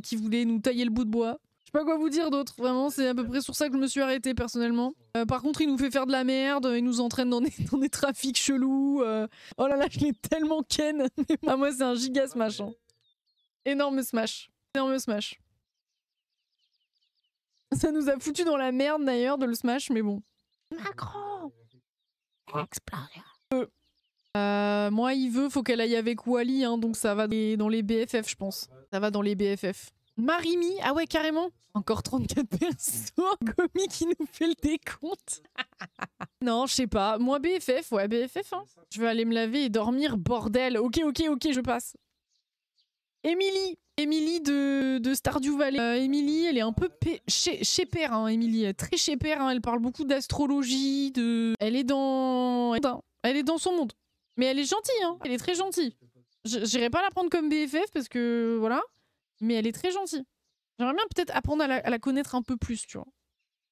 qui voulait nous tailler le bout de bois. Je sais pas quoi vous dire d'autre, vraiment, c'est à peu près sur ça que je me suis arrêtée personnellement. Par contre, il nous fait faire de la merde, il nous entraîne dans des trafics chelous. Oh là là, je l'ai tellement ken. Ah, moi, c'est un giga smash. Hein. Énorme smash. Énorme smash. Ça nous a foutu dans la merde d'ailleurs de le smash, mais bon. Macron! Explosion. Moi, il veut, faut qu'elle aille avec Wally, hein, donc ça va dans les BFF, je pense. Ça va dans les BFF. Marimi, ah ouais, carrément. Encore 34 persos. Gomi qui nous fait le décompte. Non, je sais pas. Moi, BFF, ouais, BFF. Hein. Je vais aller me laver et dormir, bordel. Ok, je passe. Émilie de Stardew Valley. Émilie, elle est un peu chépère, hein, Émilie. Très chépère, hein, elle parle beaucoup d'astrologie, Elle est dans son monde. Mais elle est gentille, hein. Elle est très gentille. J'irai pas la prendre comme BFF parce que, voilà. Mais elle est très gentille. J'aimerais bien peut-être apprendre à la connaître un peu plus, tu vois.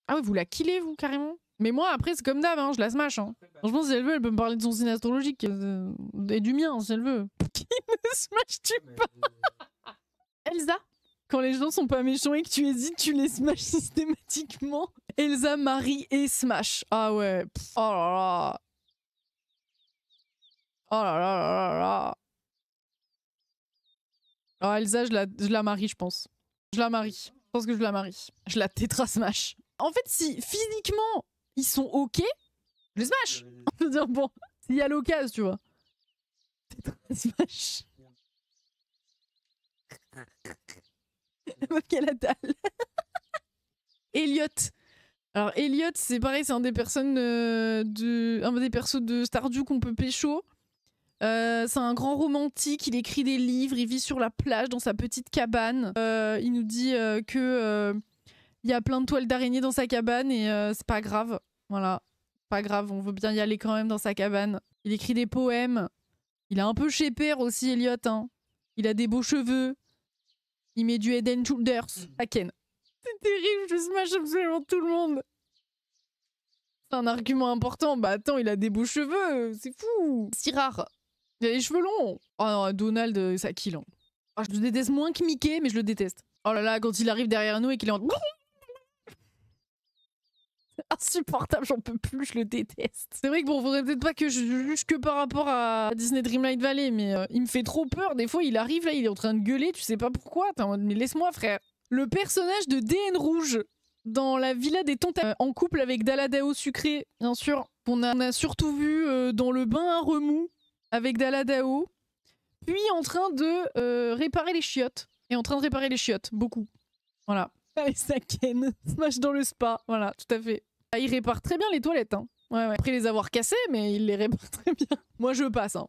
Ah ouais, vous la killez, vous, carrément? Mais moi, après, c'est comme d'hab, hein, je la smash. Hein. Franchement, si elle veut, elle peut me parler de son signe astrologique. Et du mien, si elle veut. Qui ne smash-tu pas? Elsa? Quand les gens sont pas méchants et que tu hésites, tu les smash systématiquement. Elsa, Marie et Smash. Ah ouais. Pff, oh là là. Oh là là là là là. Oh, Elsa, je la marie, je pense. Je la marie. Je pense que je la marie. Je la tétra smash. En fait, si physiquement, ils sont ok, je les smash. Je veux dire, bon, s'il y a l'occasion, tu vois. Tétra smash. Quelle a dalle. Elliot. Alors, Elliot, c'est pareil, c'est un des personnes un des persos de Stardew qu'on peut pécho. C'est un grand romantique, il écrit des livres, il vit sur la plage dans sa petite cabane. Il nous dit que il y a plein de toiles d'araignée dans sa cabane et c'est pas grave. Voilà, pas grave, on veut bien y aller quand même dans sa cabane. Il écrit des poèmes. Il est un peu chépère aussi, Elliot. Hein. Il a des beaux cheveux. Il met du Head and Shoulders à Ken. C'est terrible, je smash absolument tout le monde. C'est un argument important. Bah attends, il a des beaux cheveux, c'est fou. Si rare. Il a les cheveux longs. Oh non, Donald, ça kill. Hein. Oh, je le déteste moins que Mickey, mais je le déteste. Oh là là, quand il arrive derrière nous et qu'il est en... C'est insupportable, j'en peux plus, je le déteste. C'est vrai que bon, faudrait peut-être pas que je juge que par rapport à Disney Dreamlight Valley, mais il me fait trop peur. Des fois, il arrive là, il est en train de gueuler, tu sais pas pourquoi. T'es en mode, mais laisse-moi, frère. Le personnage de DN Rouge dans la villa des tontes en couple avec Daladao sucré, bien sûr. On a surtout vu dans le bain à remous avec Daladao, puis en train de réparer les chiottes. Et en train de réparer les chiottes, beaucoup. Voilà. Allez, ça ken. Smash dans le spa, voilà, tout à fait. Ah, il répare très bien les toilettes, hein. Ouais, ouais. Après les avoir cassées, mais il les répare très bien. Moi, je passe, hein.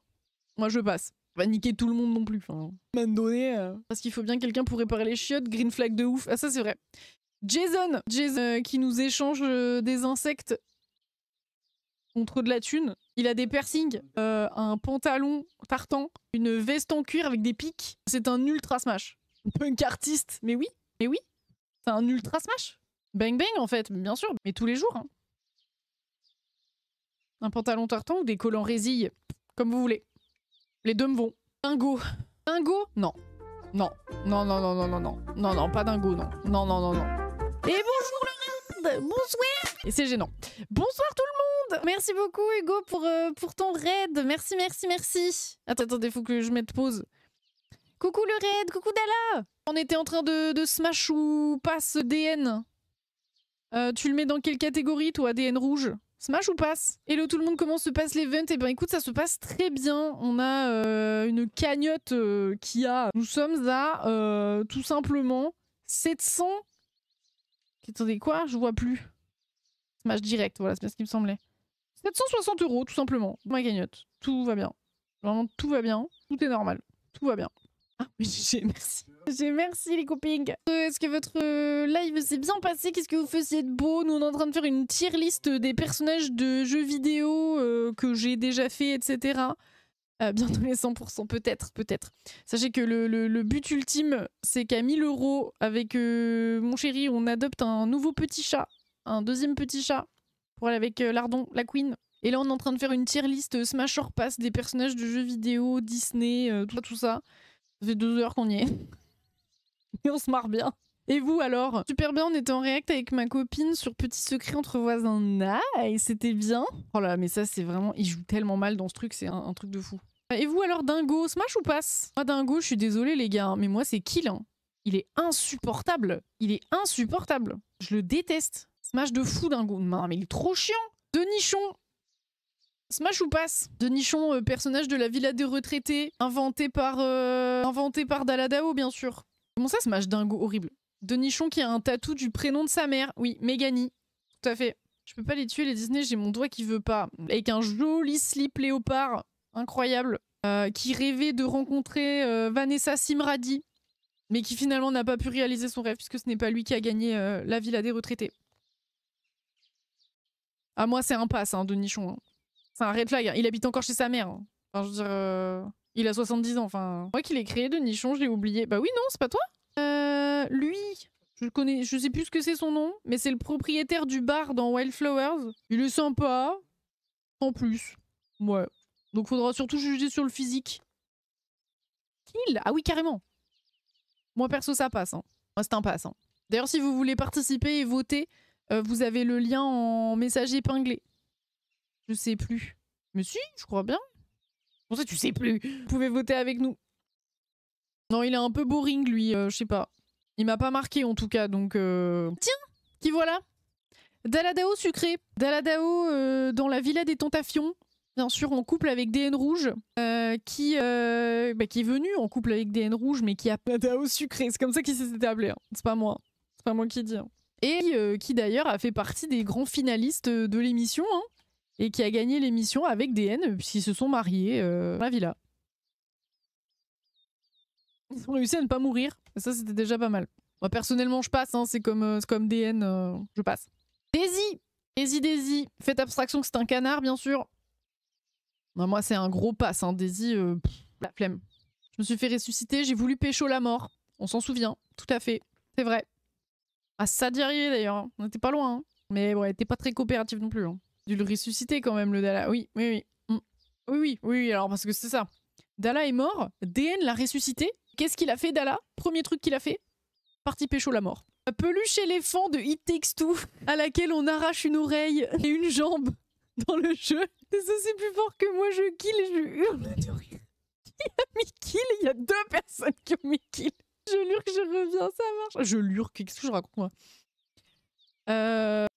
Moi, je passe. Pas niquer tout le monde non plus. Enfin, même donné. Parce qu'il faut bien quelqu'un pour réparer les chiottes. Green flag de ouf. Ah, ça, c'est vrai. Jason qui nous échange des insectes contre de la thune. Il a des piercings, un pantalon tartan, une veste en cuir avec des pics. C'est un ultra smash. Punk artiste. Mais oui, c'est un ultra smash. Bang bang en fait, bien sûr, mais tous les jours. Hein. Un pantalon tartan ou des collants résille, comme vous voulez. Les deux me vont. Dingo. Dingo? Non. Non. Non, non, non, non, non, non. Non, non, pas dingo, non. Non, non, non, non. Et bonjour le raid. Bonsoir. Et c'est gênant. Bonsoir tout le monde. Merci beaucoup Hugo pour ton raid. Merci, merci, merci. Attendez, faut que je mette pause. Coucou le raid, coucou Dala. On était en train de smash ou passe DN. Tu le mets dans quelle catégorie toi, DN rouge? Smash ou passe? Hello tout le monde, comment se passe l'event? Eh ben écoute, ça se passe très bien. On a une cagnotte qui a... Nous sommes à tout simplement 700... Attendez, quoi? Je vois plus. Smash direct, voilà, c'est bien ce qui me semblait. 760 € tout simplement, ma cagnotte. Tout va bien. Vraiment, tout va bien. Tout est normal. Tout va bien. Ah, merci. Merci les copines. Est-ce que votre live s'est bien passé? Qu'est-ce que vous faisiez de beau? Nous on est en train de faire une tier list des personnages de jeux vidéo que j'ai déjà fait, etc. Bientôt les 100%, peut-être. Sachez que le but ultime, c'est qu'à 1000 € avec mon chéri, on adopte un nouveau petit chat. Un deuxième petit chat. Pour aller avec Lardon, la queen. Et là on est en train de faire une tier list Smash or Pass des personnages de jeux vidéo, Disney, tout ça. Ça fait 2 heures qu'on y est. Et on se marre bien. Et vous alors? Super bien, on était en réact avec ma copine sur Petit Secret entre voisins. Nice, c'était bien. Oh là, mais ça c'est vraiment... Il joue tellement mal dans ce truc, c'est un truc de fou. Et vous alors, Dingo, smash ou passe? Moi Dingo, je suis désolée les gars, mais moi c'est kill. Hein. Il est insupportable. Il est insupportable. Je le déteste. Smash de fou Dingo. Non mais il est trop chiant. De nichon. Smash ou pass? De Nichon, personnage de la villa des retraités, inventé par Daladao, bien sûr. Comment ça, Smash dingo, horrible. De Nichon qui a un tatou du prénom de sa mère. Oui, Méganie. Tout à fait. Je peux pas les tuer, les Disney, j'ai mon doigt qui veut pas. Avec un joli slip léopard, incroyable, qui rêvait de rencontrer Vanessa Simradi, mais qui finalement n'a pas pu réaliser son rêve puisque ce n'est pas lui qui a gagné la villa des retraités. Ah, moi, c'est un pass, hein, de Nichon. Hein. C'est un red flag. Hein. Il habite encore chez sa mère. Hein. Enfin, je veux dire, il a 70 ans. Enfin, moi qui l'ai créé de Nichon, je l'ai oublié. Bah oui, non, c'est pas toi. Lui, je sais plus ce que c'est son nom, mais c'est le propriétaire du bar dans Wildflowers. Il est sympa, en plus. Ouais. Donc faudra surtout juger sur le physique. Kill. Ah oui, carrément. Moi perso, ça passe. Hein. Moi, c'est un pass. Hein. D'ailleurs, si vous voulez participer et voter, vous avez le lien en message épinglé. Je sais plus. Mais si, je crois bien. Pour ça, tu sais plus. Vous pouvez voter avec nous. Non, il est un peu boring, lui. Je sais pas. Il m'a pas marqué, en tout cas. Donc, tiens, qui voilà. Daladao sucré. Daladao dans la villa des Tentafions. Bien sûr, en couple avec DN Rouge. Qui est venu en couple avec DN Rouge, mais qui a Daladao sucré. C'est comme ça qu'il s'était appelé. Hein. C'est pas moi. C'est pas moi qui dis. Hein. Et qui d'ailleurs a fait partie des grands finalistes de l'émission. Hein. Et qui a gagné l'émission avec DN, puisqu'ils se sont mariés dans la villa. Ils ont réussi à ne pas mourir. Et ça, c'était déjà pas mal. Moi, personnellement, je passe. Hein, c'est comme DN, je passe. Daisy. Faites abstraction que c'est un canard, bien sûr. Non, moi, c'est un gros pass. Hein. Daisy, la flemme. Je me suis fait ressusciter. J'ai voulu pécho la mort. On s'en souvient. Tout à fait. C'est vrai. Ah, ça d'y arriver, d'ailleurs. Hein. On était pas loin. Hein. Mais ouais, t'es pas très coopératif non plus. Hein. Dû le ressusciter, quand même, le Dala. Oui. Oui, alors, parce que c'est ça. Dala est mort. DN l'a ressuscité. Qu'est-ce qu'il a fait, Dala? Premier truc qu'il a fait, parti pécho la mort. La peluche éléphant de It Takes Two, à laquelle on arrache une oreille et une jambe dans le jeu. Et ça, c'est plus fort que moi, je kill et je hurle de rire. Qui a mis kill? Il y a 2 personnes qui ont mis kill. Je lurque, je reviens, ça marche. Je lurque, qu'est-ce que je raconte, moi?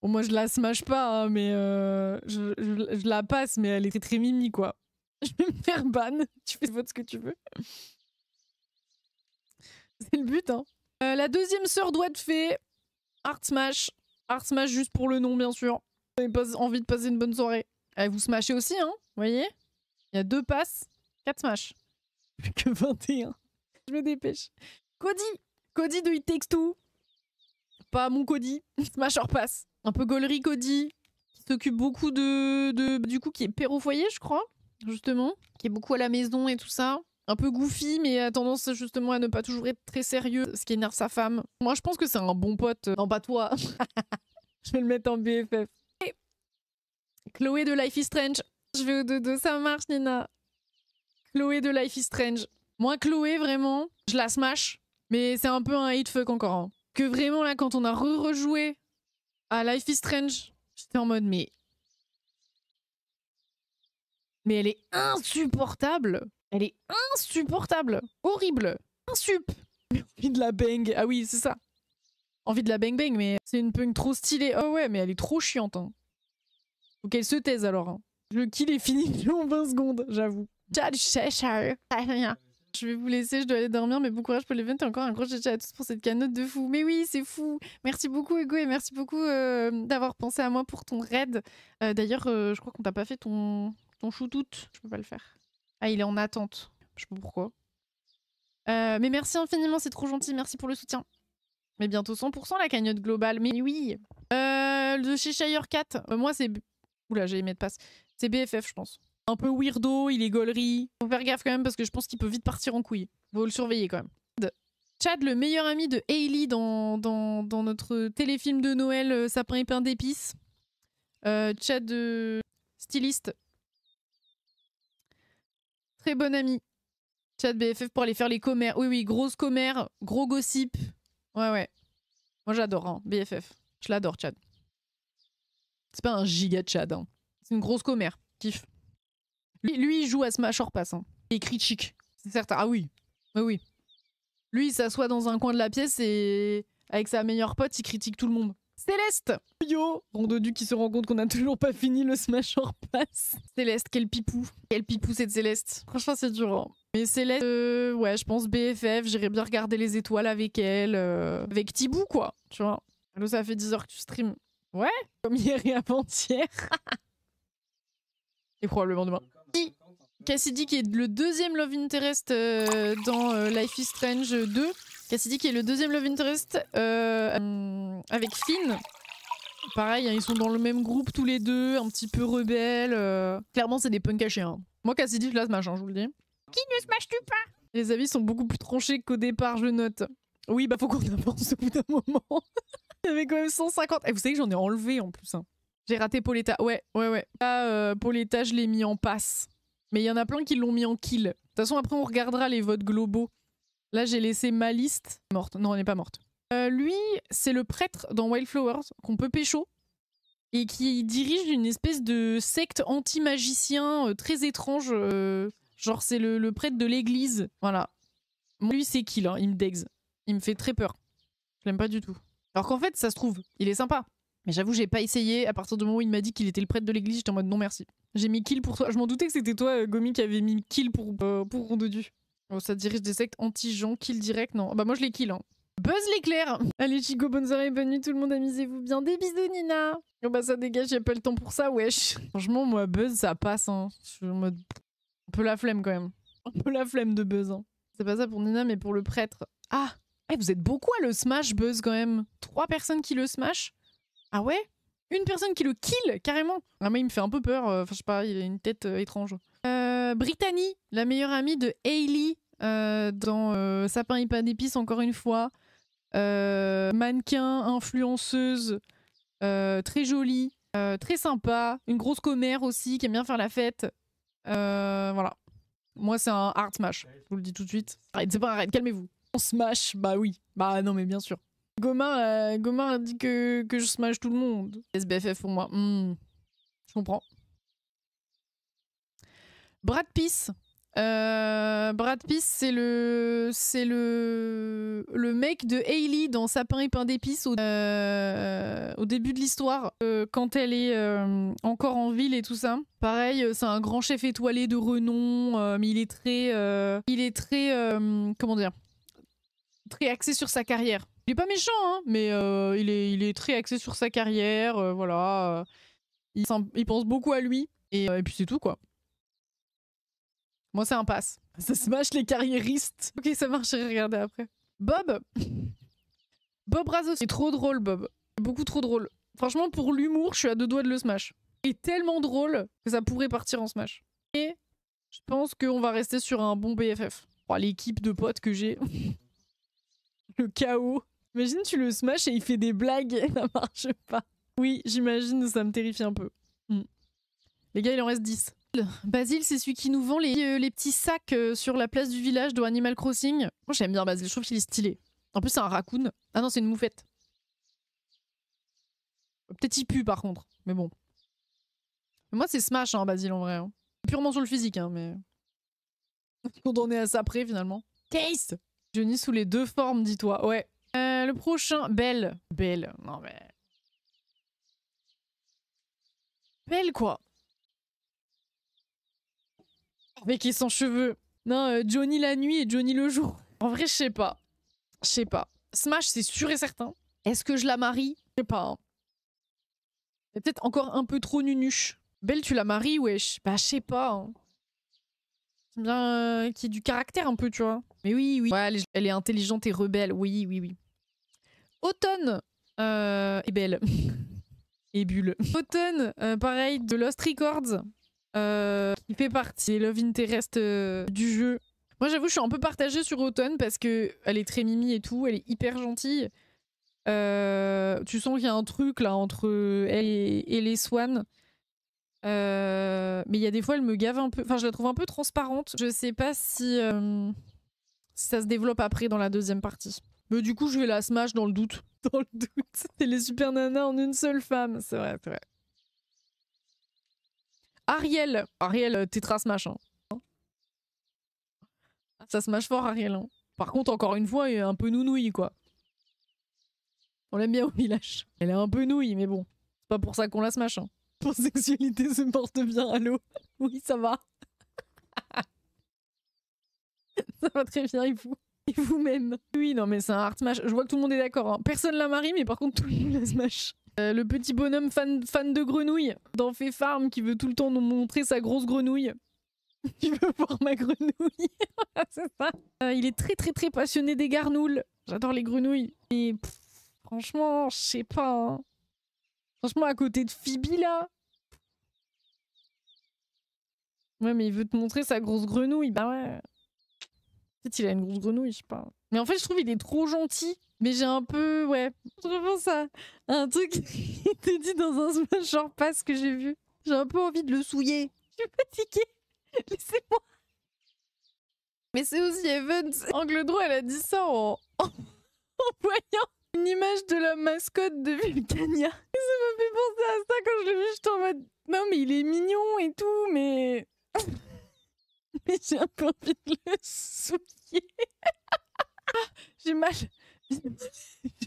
Bon, moi, je la smash pas, hein, mais je la passe, mais elle était très mimi, quoi. Je vais me faire ban. Tu fais vote ce que tu veux. C'est le but, hein. La deuxième sœur doit être fait. Art Smash. Art Smash juste pour le nom, bien sûr. Vous avez pas envie de passer une bonne soirée. Vous smashez aussi, hein. Vous voyez? Il y a 2 passes, 4 smash. Plus que 21. Je me dépêche. Cody de It Takes Two. Pas mon Cody. Smash or pass. Un peu gaulerie Cody. Qui s'occupe beaucoup du coup, qui est père au foyer, je crois. Justement. Qui est beaucoup à la maison et tout ça. Un peu goofy, mais a tendance justement à ne pas toujours être très sérieux, ce qui énerve sa femme. Moi, je pense que c'est un bon pote. Non, pas toi. Je vais le mettre en BFF. Et Chloé de Life is Strange. Je vais au 2-2, ça marche, Nina. Chloé de Life is Strange. Moi, Chloé, vraiment, je la smash. Mais c'est un peu un hate fuck encore. Hein. Que vraiment, là, quand on a rejoué à Life is Strange, j'étais en mode, mais elle est insupportable. Elle est insupportable. Horrible. Insup. Envie de la bang. Ah oui, c'est ça. Envie de la bang bang, mais c'est une punk trop stylée. Oh ouais, mais elle est trop chiante. Hein. Faut qu'elle se taise alors. Hein. Le kill est fini en 20 secondes, j'avoue. Je vais vous laisser, je dois aller dormir, mais bon courage pour l'event et encore un gros ciao à tous pour cette canotte de fou. Mais oui, c'est fou. Merci beaucoup, Ego, et merci beaucoup d'avoir pensé à moi pour ton raid. D'ailleurs, je crois qu'on t'a pas fait ton shootout. Je peux pas le faire. Ah, il est en attente. Je sais pas pourquoi. Mais merci infiniment, c'est trop gentil. Merci pour le soutien. Mais bientôt 100% la cagnotte globale. Mais oui. De chez Shire Cat. Moi, c'est... Oula, j'ai aimé de passe. C'est BFF, je pense. Un peu weirdo, il est gaulerie. Faut faire gaffe quand même parce que je pense qu'il peut vite partir en couille. Faut le surveiller quand même. Chad, le meilleur ami de Hailey dans notre téléfilm de Noël, Sapin et pain d'épices. Chad, styliste. Très bon ami. Chad BFF pour aller faire les commères. Oui, grosse commère, gros gossip. Ouais. Moi, j'adore, hein, BFF. Je l'adore, Chad. C'est pas un giga Chad. Hein. C'est une grosse commère. Kiff. Lui, il joue à Smash or Pass. Hein. Il critique. C'est certain. Ah oui. Oui. Lui, il s'assoit dans un coin de la pièce et avec sa meilleure pote, il critique tout le monde. Céleste. Yo, Rondodu qui se rend compte qu'on n'a toujours pas fini le Smash hors passe. Céleste, quel pipou. Quel pipou cette Céleste. Franchement, c'est dur. Hein. Mais Céleste, ouais, je pense BFF, j'irais bien regarder les étoiles avec elle. Avec Tibou, quoi. Tu vois. Allô, ça fait 10 heures que tu stream. Ouais, comme hier et avant-hier. Et probablement demain. Cassidy qui est le deuxième Love Interest dans Life is Strange 2. Cassidy qui est le deuxième Love Interest avec Finn. Pareil, hein, ils sont dans le même groupe tous les deux, un petit peu rebelles. Clairement, c'est des punks cachés. Hein. Moi, Cassidy, je la smash, hein, je vous le dis. Qui ne smash-tu pas? Les avis sont beaucoup plus tranchés qu'au départ, je note. Oui, bah faut qu'on avance au bout d'un moment. Il y avait quand même 150. Et vous savez que j'en ai enlevé en plus. Hein. J'ai raté Pauletta. Ouais. Là, Pauletta, je l'ai mis en passe. Mais il y en a plein qui l'ont mis en kill. De toute façon, après, on regardera les votes globaux. Là, j'ai laissé ma liste. Morte. Non, elle n'est pas morte. Lui, c'est le prêtre dans Wildflowers qu'on peut pécho. Et qui dirige une espèce de secte anti-magicien très étrange. Genre, c'est le prêtre de l'église. Voilà. Lui, c'est kill. Hein. Il me dexe. Il me fait très peur. Je l'aime pas du tout. Alors qu'en fait, ça se trouve, il est sympa. Mais j'avoue, j'ai pas essayé. À partir du moment où il m'a dit qu'il était le prêtre de l'église, j'étais en mode non merci. J'ai mis kill pour toi. Je m'en doutais que c'était toi, Gomi, qui avait mis kill pour Rondodu. Oh, ça dirige des sectes anti-gens. Kill direct, non. Bah moi, je les kill. Hein. Buzz l'éclair. Allez, Chico, bonne soirée, bonne nuit tout le monde. Amusez-vous bien. Des bisous, Nina. Oh bah ça dégage, j'ai pas le temps pour ça, wesh. Franchement, moi, Buzz, ça passe. Hein. Je suis en mode... Un peu la flemme, quand même. Un peu la flemme de Buzz. Hein. C'est pas ça pour Nina, mais pour le prêtre. Ah, hey, vous êtes beaucoup à le smash, Buzz, quand même. 3 personnes qui le smash. Ah ouais? Une personne qui le kill, carrément. Ah mais il me fait un peu peur. Enfin, je sais pas, il a une tête étrange. Brittany, la meilleure amie de Hailey dans Sapin et Pain d'épices, encore une fois. Mannequin, influenceuse, très jolie, très sympa. Une grosse commère aussi, qui aime bien faire la fête. Voilà. Moi, c'est un hard smash. Je vous le dis tout de suite. Arrête, c'est pas arrête, calmez-vous. On smash, bah oui. Bah non, mais bien sûr. Gomar a dit que je smash tout le monde. SBFF pour moi. Je comprends. Brad Pitt. Brad Pitt, c'est le mec de Hailey dans Sapin et Pain d'épices au début de l'histoire, quand elle est encore en ville et tout ça. Pareil, c'est un grand chef étoilé de renom, mais il est très comment dire, très axé sur sa carrière. Il est pas méchant, hein, mais il est très axé sur sa carrière, voilà. Il pense beaucoup à lui, et puis c'est tout, quoi. Moi, c'est un pass. Ça smash les carriéristes. Ok, ça marche, j'ai regardé après. Bob Bob Razos. C'est trop drôle, Bob. Beaucoup trop drôle. Franchement, pour l'humour, je suis à 2 doigts de le smash. Il est tellement drôle que ça pourrait partir en smash. Et je pense qu'on va rester sur un bon BFF. Oh, l'équipe de potes que j'ai. Le chaos. Imagine, tu le smash et il fait des blagues et ça marche pas. Oui, j'imagine, ça me terrifie un peu. Les gars, il en reste 10. Basile, c'est celui qui nous vend les petits sacs sur la place du village de Animal Crossing. Moi, j'aime bien Basile, je trouve qu'il est stylé. En plus, c'est un raccoon. Ah non, c'est une moufette. Peut-être il pue, par contre. Mais bon. Mais moi, c'est Smash, hein, Basile, en vrai. Hein. Purement sur le physique, hein, mais... Quand on est à ça près, finalement. Case Johnny sous les 2 formes, dis-toi. Ouais. Le prochain... Belle. Belle. Non, mais... Belle, quoi. Avec et sans cheveux. Non, Johnny la nuit et Johnny le jour. En vrai, je sais pas. Je sais pas. Smash, c'est sûr et certain. Est-ce que je la marie? Je sais pas. Hein. C'est peut-être encore un peu trop nunuche. Belle, tu la maries, wesh. Bah, je sais pas. Hein. C'est bien qu'il y ait du caractère un peu, tu vois. Mais oui, oui. Ouais, elle est intelligente et rebelle. Oui, oui, oui. Automne est belle. Et bulle. Automne, pareil, de Lost Records. Qui fait partie des Love Interest du jeu. Moi, j'avoue, je suis un peu partagée sur Autumn parce que elle est très mimi et tout, elle est hyper gentille. Tu sens qu'il y a un truc là entre elle et les Swan. Mais il y a des fois, elle me gave un peu. Enfin, je la trouve un peu transparente. Je sais pas si ça se développe après dans la deuxième partie. Mais du coup, je vais la smash dans le doute. Dans le doute. C'est les super nanas en une seule femme. C'est vrai, c'est vrai. Ariel, tétra smash. Hein. Ça smash fort, Ariel. Hein. Par contre, encore une fois, il est un peu nounouille, quoi. On l'aime bien au village. Elle est un peu nouille, mais bon. C'est pas pour ça qu'on la smash. Hein. Pour sexualité se porte bien, allô. Oui, ça va. Ça va très bien, et vous-même. Oui, non, mais c'est un hard smash. Je vois que tout le monde est d'accord. Hein. Personne la marie, mais par contre, tout le monde la smash. Le petit bonhomme fan de grenouille dans Fait Farm qui veut tout le temps nous montrer sa grosse grenouille. Tu veux voir ma grenouille? C'est ça. Il est très très très passionné des garnoules. J'adore les grenouilles. Et franchement, je sais pas. Hein. Franchement, à côté de Phoebe là. Ouais, mais il veut te montrer sa grosse grenouille. Bah ouais. Peut-être il a une grosse grenouille, je sais pas. Mais en fait, je trouve qu'il est trop gentil. Mais j'ai un peu, ouais. Je repense à un truc qui était dit dans un Smash Pass que j'ai vu. J'ai un peu envie de le souiller. Je suis fatiguée. Laissez-moi. Mais c'est aussi Evans. Angle droit, elle a dit ça en voyant une image de la mascotte de Vulcania. Et ça m'a fait penser à ça quand je l'ai vu. J'étais en mode, non mais il est mignon et tout, mais... mais j'ai un peu envie de le souiller. J'ai mal. J'ai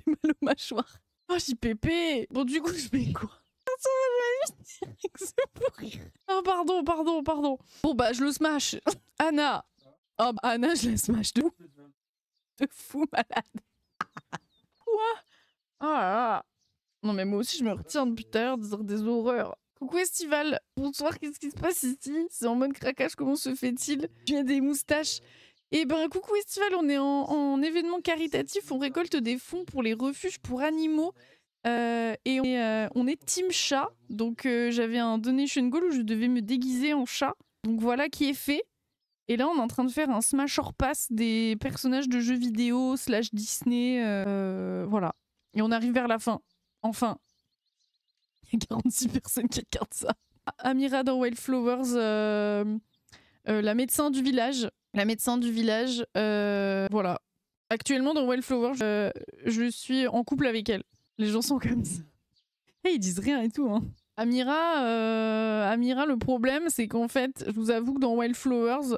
mal aux mâchoires. Oh, JPP. Bon, du coup, je fais quoi? Oh, pardon. Bon, bah, je le smash. Anna. Oh, bah, Anna, je la smash de fou malade. Quoi? Ah là là. Non, mais moi aussi, je me retiens depuis tout à l'heure de dire des horreurs. Coucou Estival. Bonsoir, qu'est-ce qui se passe ici? C'est en mode craquage, comment se fait-il? Tu as des moustaches. Eh ben, coucou Estival, on est en événement caritatif. On récolte des fonds pour les refuges pour animaux. Et on est team chat, donc j'avais un donation goal où je devais me déguiser en chat. Donc voilà qui est fait. Et là on est en train de faire un smash or pass des personnages de jeux vidéo / Disney. Voilà. Et on arrive vers la fin. Enfin. Il y a 46 personnes qui regardent ça. Amira dans Wildflowers, la médecin du village. La médecin du village, voilà. Actuellement dans Wildflowers, je suis en couple avec elle. Les gens sont comme ça. Et ils disent rien et tout. Hein. Amira, le problème, c'est qu'en fait, je vous avoue que dans Wildflowers,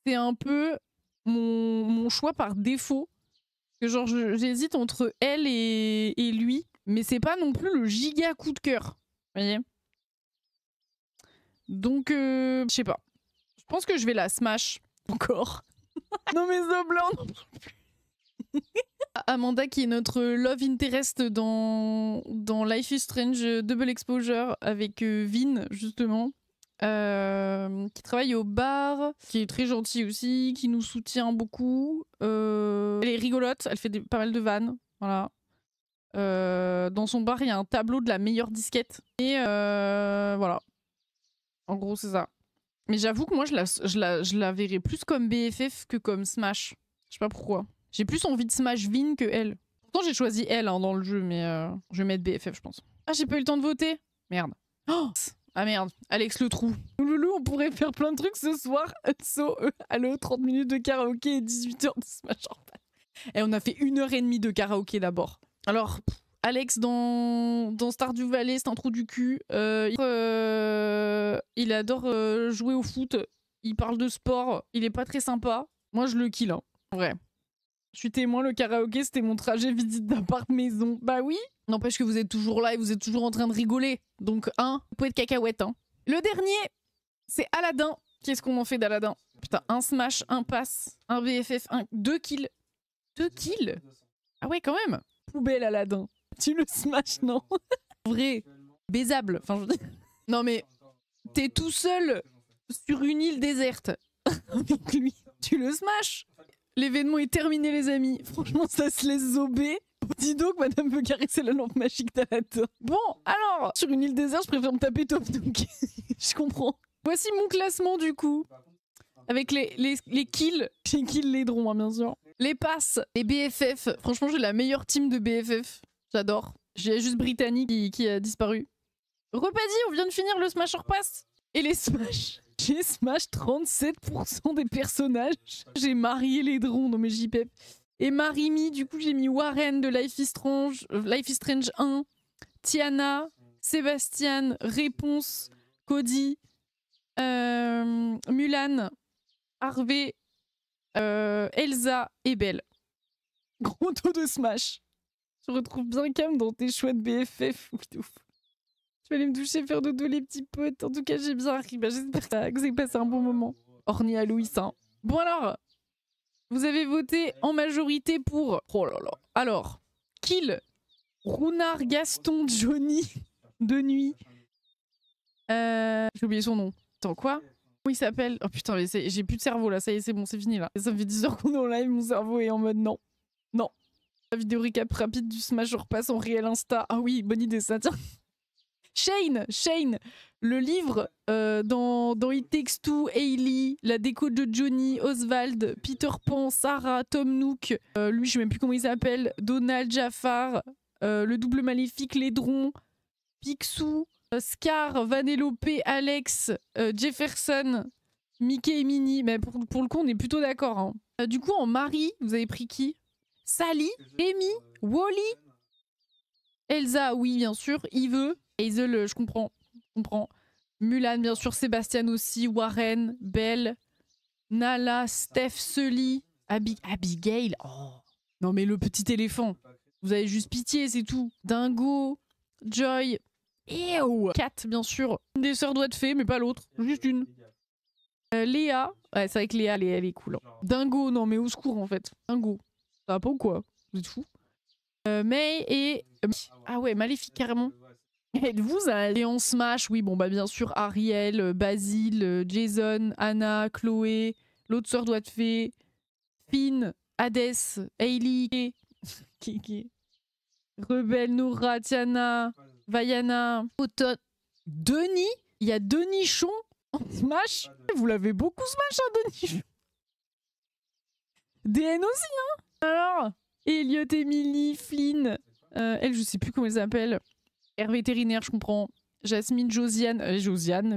c'est un peu mon choix par défaut. Que genre, j'hésite entre elle et lui, mais c'est pas non plus le giga coup de cœur. Vous voyez? Donc, je sais pas. Je pense que je vais la smash encore. Non mais Zoblan non plus. Amanda qui est notre love interest dans Life is Strange Double Exposure avec Vin justement, qui travaille au bar, qui est très gentil aussi, qui nous soutient beaucoup. Elle est rigolote, elle fait pas mal de vannes, voilà. Dans son bar il y a un tableau de la meilleure disquette et voilà. En gros c'est ça. Mais j'avoue que moi je la verrais plus comme BFF que comme Smash. Je sais pas pourquoi. J'ai plus envie de smash Vin que elle. Pourtant, j'ai choisi elle hein, dans le jeu, mais je vais mettre BFF, je pense. Ah, j'ai pas eu le temps de voter. Merde. Oh ah merde, Alex le trou. Loulou, on pourrait faire plein de trucs ce soir. Allô, 30 minutes de karaoké et 18 heures de smash. Et on a fait 1h30 de karaoké d'abord. Alors, Alex dans Stardew Valley, c'est un trou du cul. Il adore jouer au foot. Il parle de sport. Il est pas très sympa. Moi, je le kill. Hein. Ouais. Je suis témoin, le karaoké, c'était mon trajet visite d'appart-maison. Bah oui. N'empêche que vous êtes toujours là et vous êtes toujours en train de rigoler. Donc, vous pouvez être cacahuète. Hein. Le dernier, c'est Aladdin. Qu'est-ce qu'on en fait d'Aladdin? Putain, un smash, un pass, un BFF, 2 kills. 2 kills? Ah ouais, quand même. Poubelle Aladdin. Tu le smash, non? Vrai. Baisable. Enfin, je veux dire... Non mais, t'es tout seul sur une île déserte avec lui. Tu le smash. L'événement est terminé, les amis. Franchement, ça se laisse zober. Dis donc, madame veut caresser la lampe magique d'Aladdin. Bon, alors, sur une île déserte, je préfère me taper Top Nook. Je comprends. Voici mon classement, du coup. Avec les kills. J'ai kill les drons, hein, bien sûr. Les passes, les BFF. Franchement, j'ai la meilleure team de BFF. J'adore. J'ai juste Brittany qui a disparu. Repadi, on vient de finir le Smash or Pass. Et les Smash. J'ai smash 37% des personnages. J'ai marié les drons dans mes JPEP. Et Marimi, du coup, j'ai mis Warren de Life is Strange 1, Tiana, Sébastien, Réponse, Cody, Mulan, Harvey, Elsa et Belle. Gros taux de smash. Je retrouve bien Cam dans tes choix de BFF. Oui, ouf. Je vais aller me doucher, faire dodo les petits potes. En tout cas, j'ai bien ri. Bah, j'espère que vous avez passé un bon moment. Orni à Louis, hein. Bon alors, vous avez voté en majorité pour... Oh là là. Alors, Kill, Runard, Gaston, Johnny, de nuit. J'ai oublié son nom. Attends, quoi? Comment il s'appelle? Oh putain, mais j'ai plus de cerveau là. Ça y est, c'est bon, c'est fini là. Ça me fait 10 heures qu'on est en live, mon cerveau est en mode non. Non. La vidéo recap rapide du Smash, je repasse en réel Insta. Ah oui, bonne idée ça, tiens. Shane, le livre dans It Takes Two, Hailey, la déco de Johnny, Oswald, Peter Pan, Sarah, Tom Nook, lui je sais même plus comment il s'appelle, Donald, Jafar, le double maléfique, Laidron, Picsou, Scar, Vanellope, Alex, Jefferson, Mickey et Minnie. Mais pour le coup on est plutôt d'accord. Hein. Du coup en mari, vous avez pris qui? Sally, Amy, Wally, Elsa, oui bien sûr, Yves, Hazel, je comprends. Mulan, bien sûr, Sébastien aussi, Warren, Belle, Nala, Steph, Sully, Abigail. Oh. Non mais le petit éléphant. Vous avez juste pitié, c'est tout. Dingo, Joy, Kat, bien sûr. Une des sœurs doit être fée, mais pas l'autre. Juste une. Léa. Ouais, c'est vrai que Léa, elle est cool. Hein. Dingo, non mais au secours en fait. Dingo. Ça va pas ou quoi? Vous êtes fous? May et... Ah ouais, Maléfique carrément. Êtes-vous allé en Smash? Oui, bon bah bien sûr, Ariel, Basile, Jason, Anna, Chloé, l'autre sœur doit être fée, Finn, Hades, Hailey, Kiki, Rebelle, Noura, Tiana, Vaiana, Automne, Denis. Il y a Denichon en Smash. Vous l'avez beaucoup Smash, hein, Denichon. DN aussi, hein. Alors, Elliot, Emily, Flynn, elle, je sais plus comment elle s'appelle. Air vétérinaire, je comprends. Jasmine, Josiane.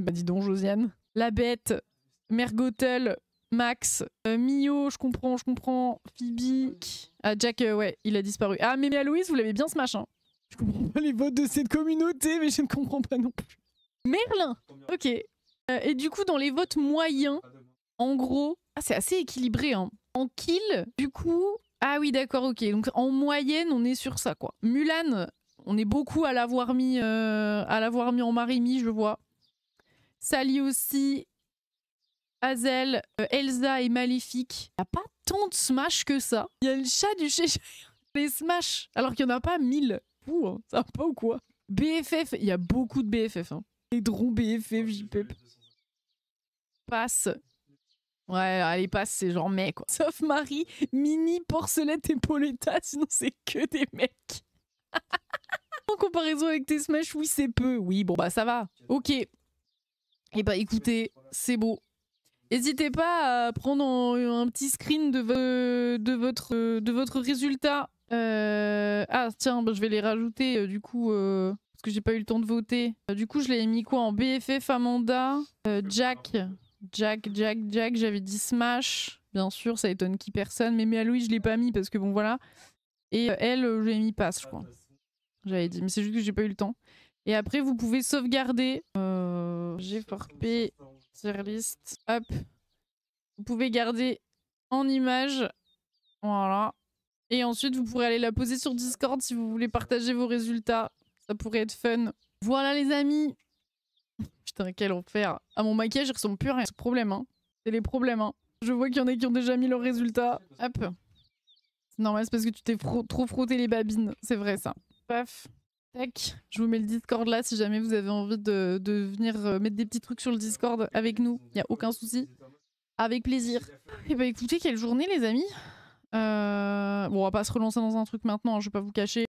Bah dis donc, Josiane. La Bête, Mergotel, Max, Mio, je comprends. Phoebe. Ah, Jack, ouais, il a disparu. Ah, mais Aloïs, vous l'avez bien ce machin. Je comprends pas les votes de cette communauté, mais je ne comprends pas non plus. Merlin. Ok. Et du coup, dans les votes moyens, en gros... Ah, c'est assez équilibré, hein. En kill, du coup... Ah oui, d'accord, ok. Donc en moyenne, on est sur ça, quoi. Mulan, on est beaucoup à l'avoir mis en Marimi, je vois. Sally aussi. Hazel, Elsa et Maléfique. Il n'y a pas tant de Smash que ça. Il y a le chat du Cheshire. Les Smash, alors qu'il n'y en a pas 1000. Fou, hein. Ça va pas ou quoi? BFF, il y a beaucoup de BFF. Hein. Les drons BFF, JPEP. Passe. Ouais, allez, passe, c'est genre mec, quoi. Sauf Marie, Mini, Porcelette et Pauletta, sinon c'est que des mecs. En comparaison avec tes Smash, oui, c'est peu. Oui, bon, bah ça va. Ok. Eh bah écoutez, c'est beau. N'hésitez pas à prendre un petit screen de votre résultat. Ah, tiens, bah, je vais les rajouter, du coup, parce que j'ai pas eu le temps de voter. Du coup, je l'ai mis quoi en BFF, Amanda, Jack, j'avais dit Smash, bien sûr, ça étonne qui personne, mais à Louis je l'ai pas mis parce que bon voilà. Et elle, j'ai mis passe, je crois. J'avais dit, mais c'est juste que j'ai pas eu le temps. Et après, vous pouvez sauvegarder. G4P, tier list, hop. Vous pouvez garder en image, voilà. Et ensuite, vous pourrez aller la poser sur Discord si vous voulez partager vos résultats. Ça pourrait être fun. Voilà les amis. Putain, quel enfer. Ah, mon maquillage, il ressemble plus à rien. C'est le problème, hein. C'est les problèmes, hein. Je vois qu'il y en a qui ont déjà mis leurs résultats. Hop. C'est normal, c'est parce que tu t'es trop frotté les babines. C'est vrai, ça. Paf. Tac. Je vous mets le Discord là si jamais vous avez envie de venir mettre des petits trucs sur le Discord avec nous. Il n'y a aucun souci. Avec plaisir. Et bah écoutez, quelle journée, les amis. Bon, on va pas se relancer dans un truc maintenant, hein, je vais pas vous cacher.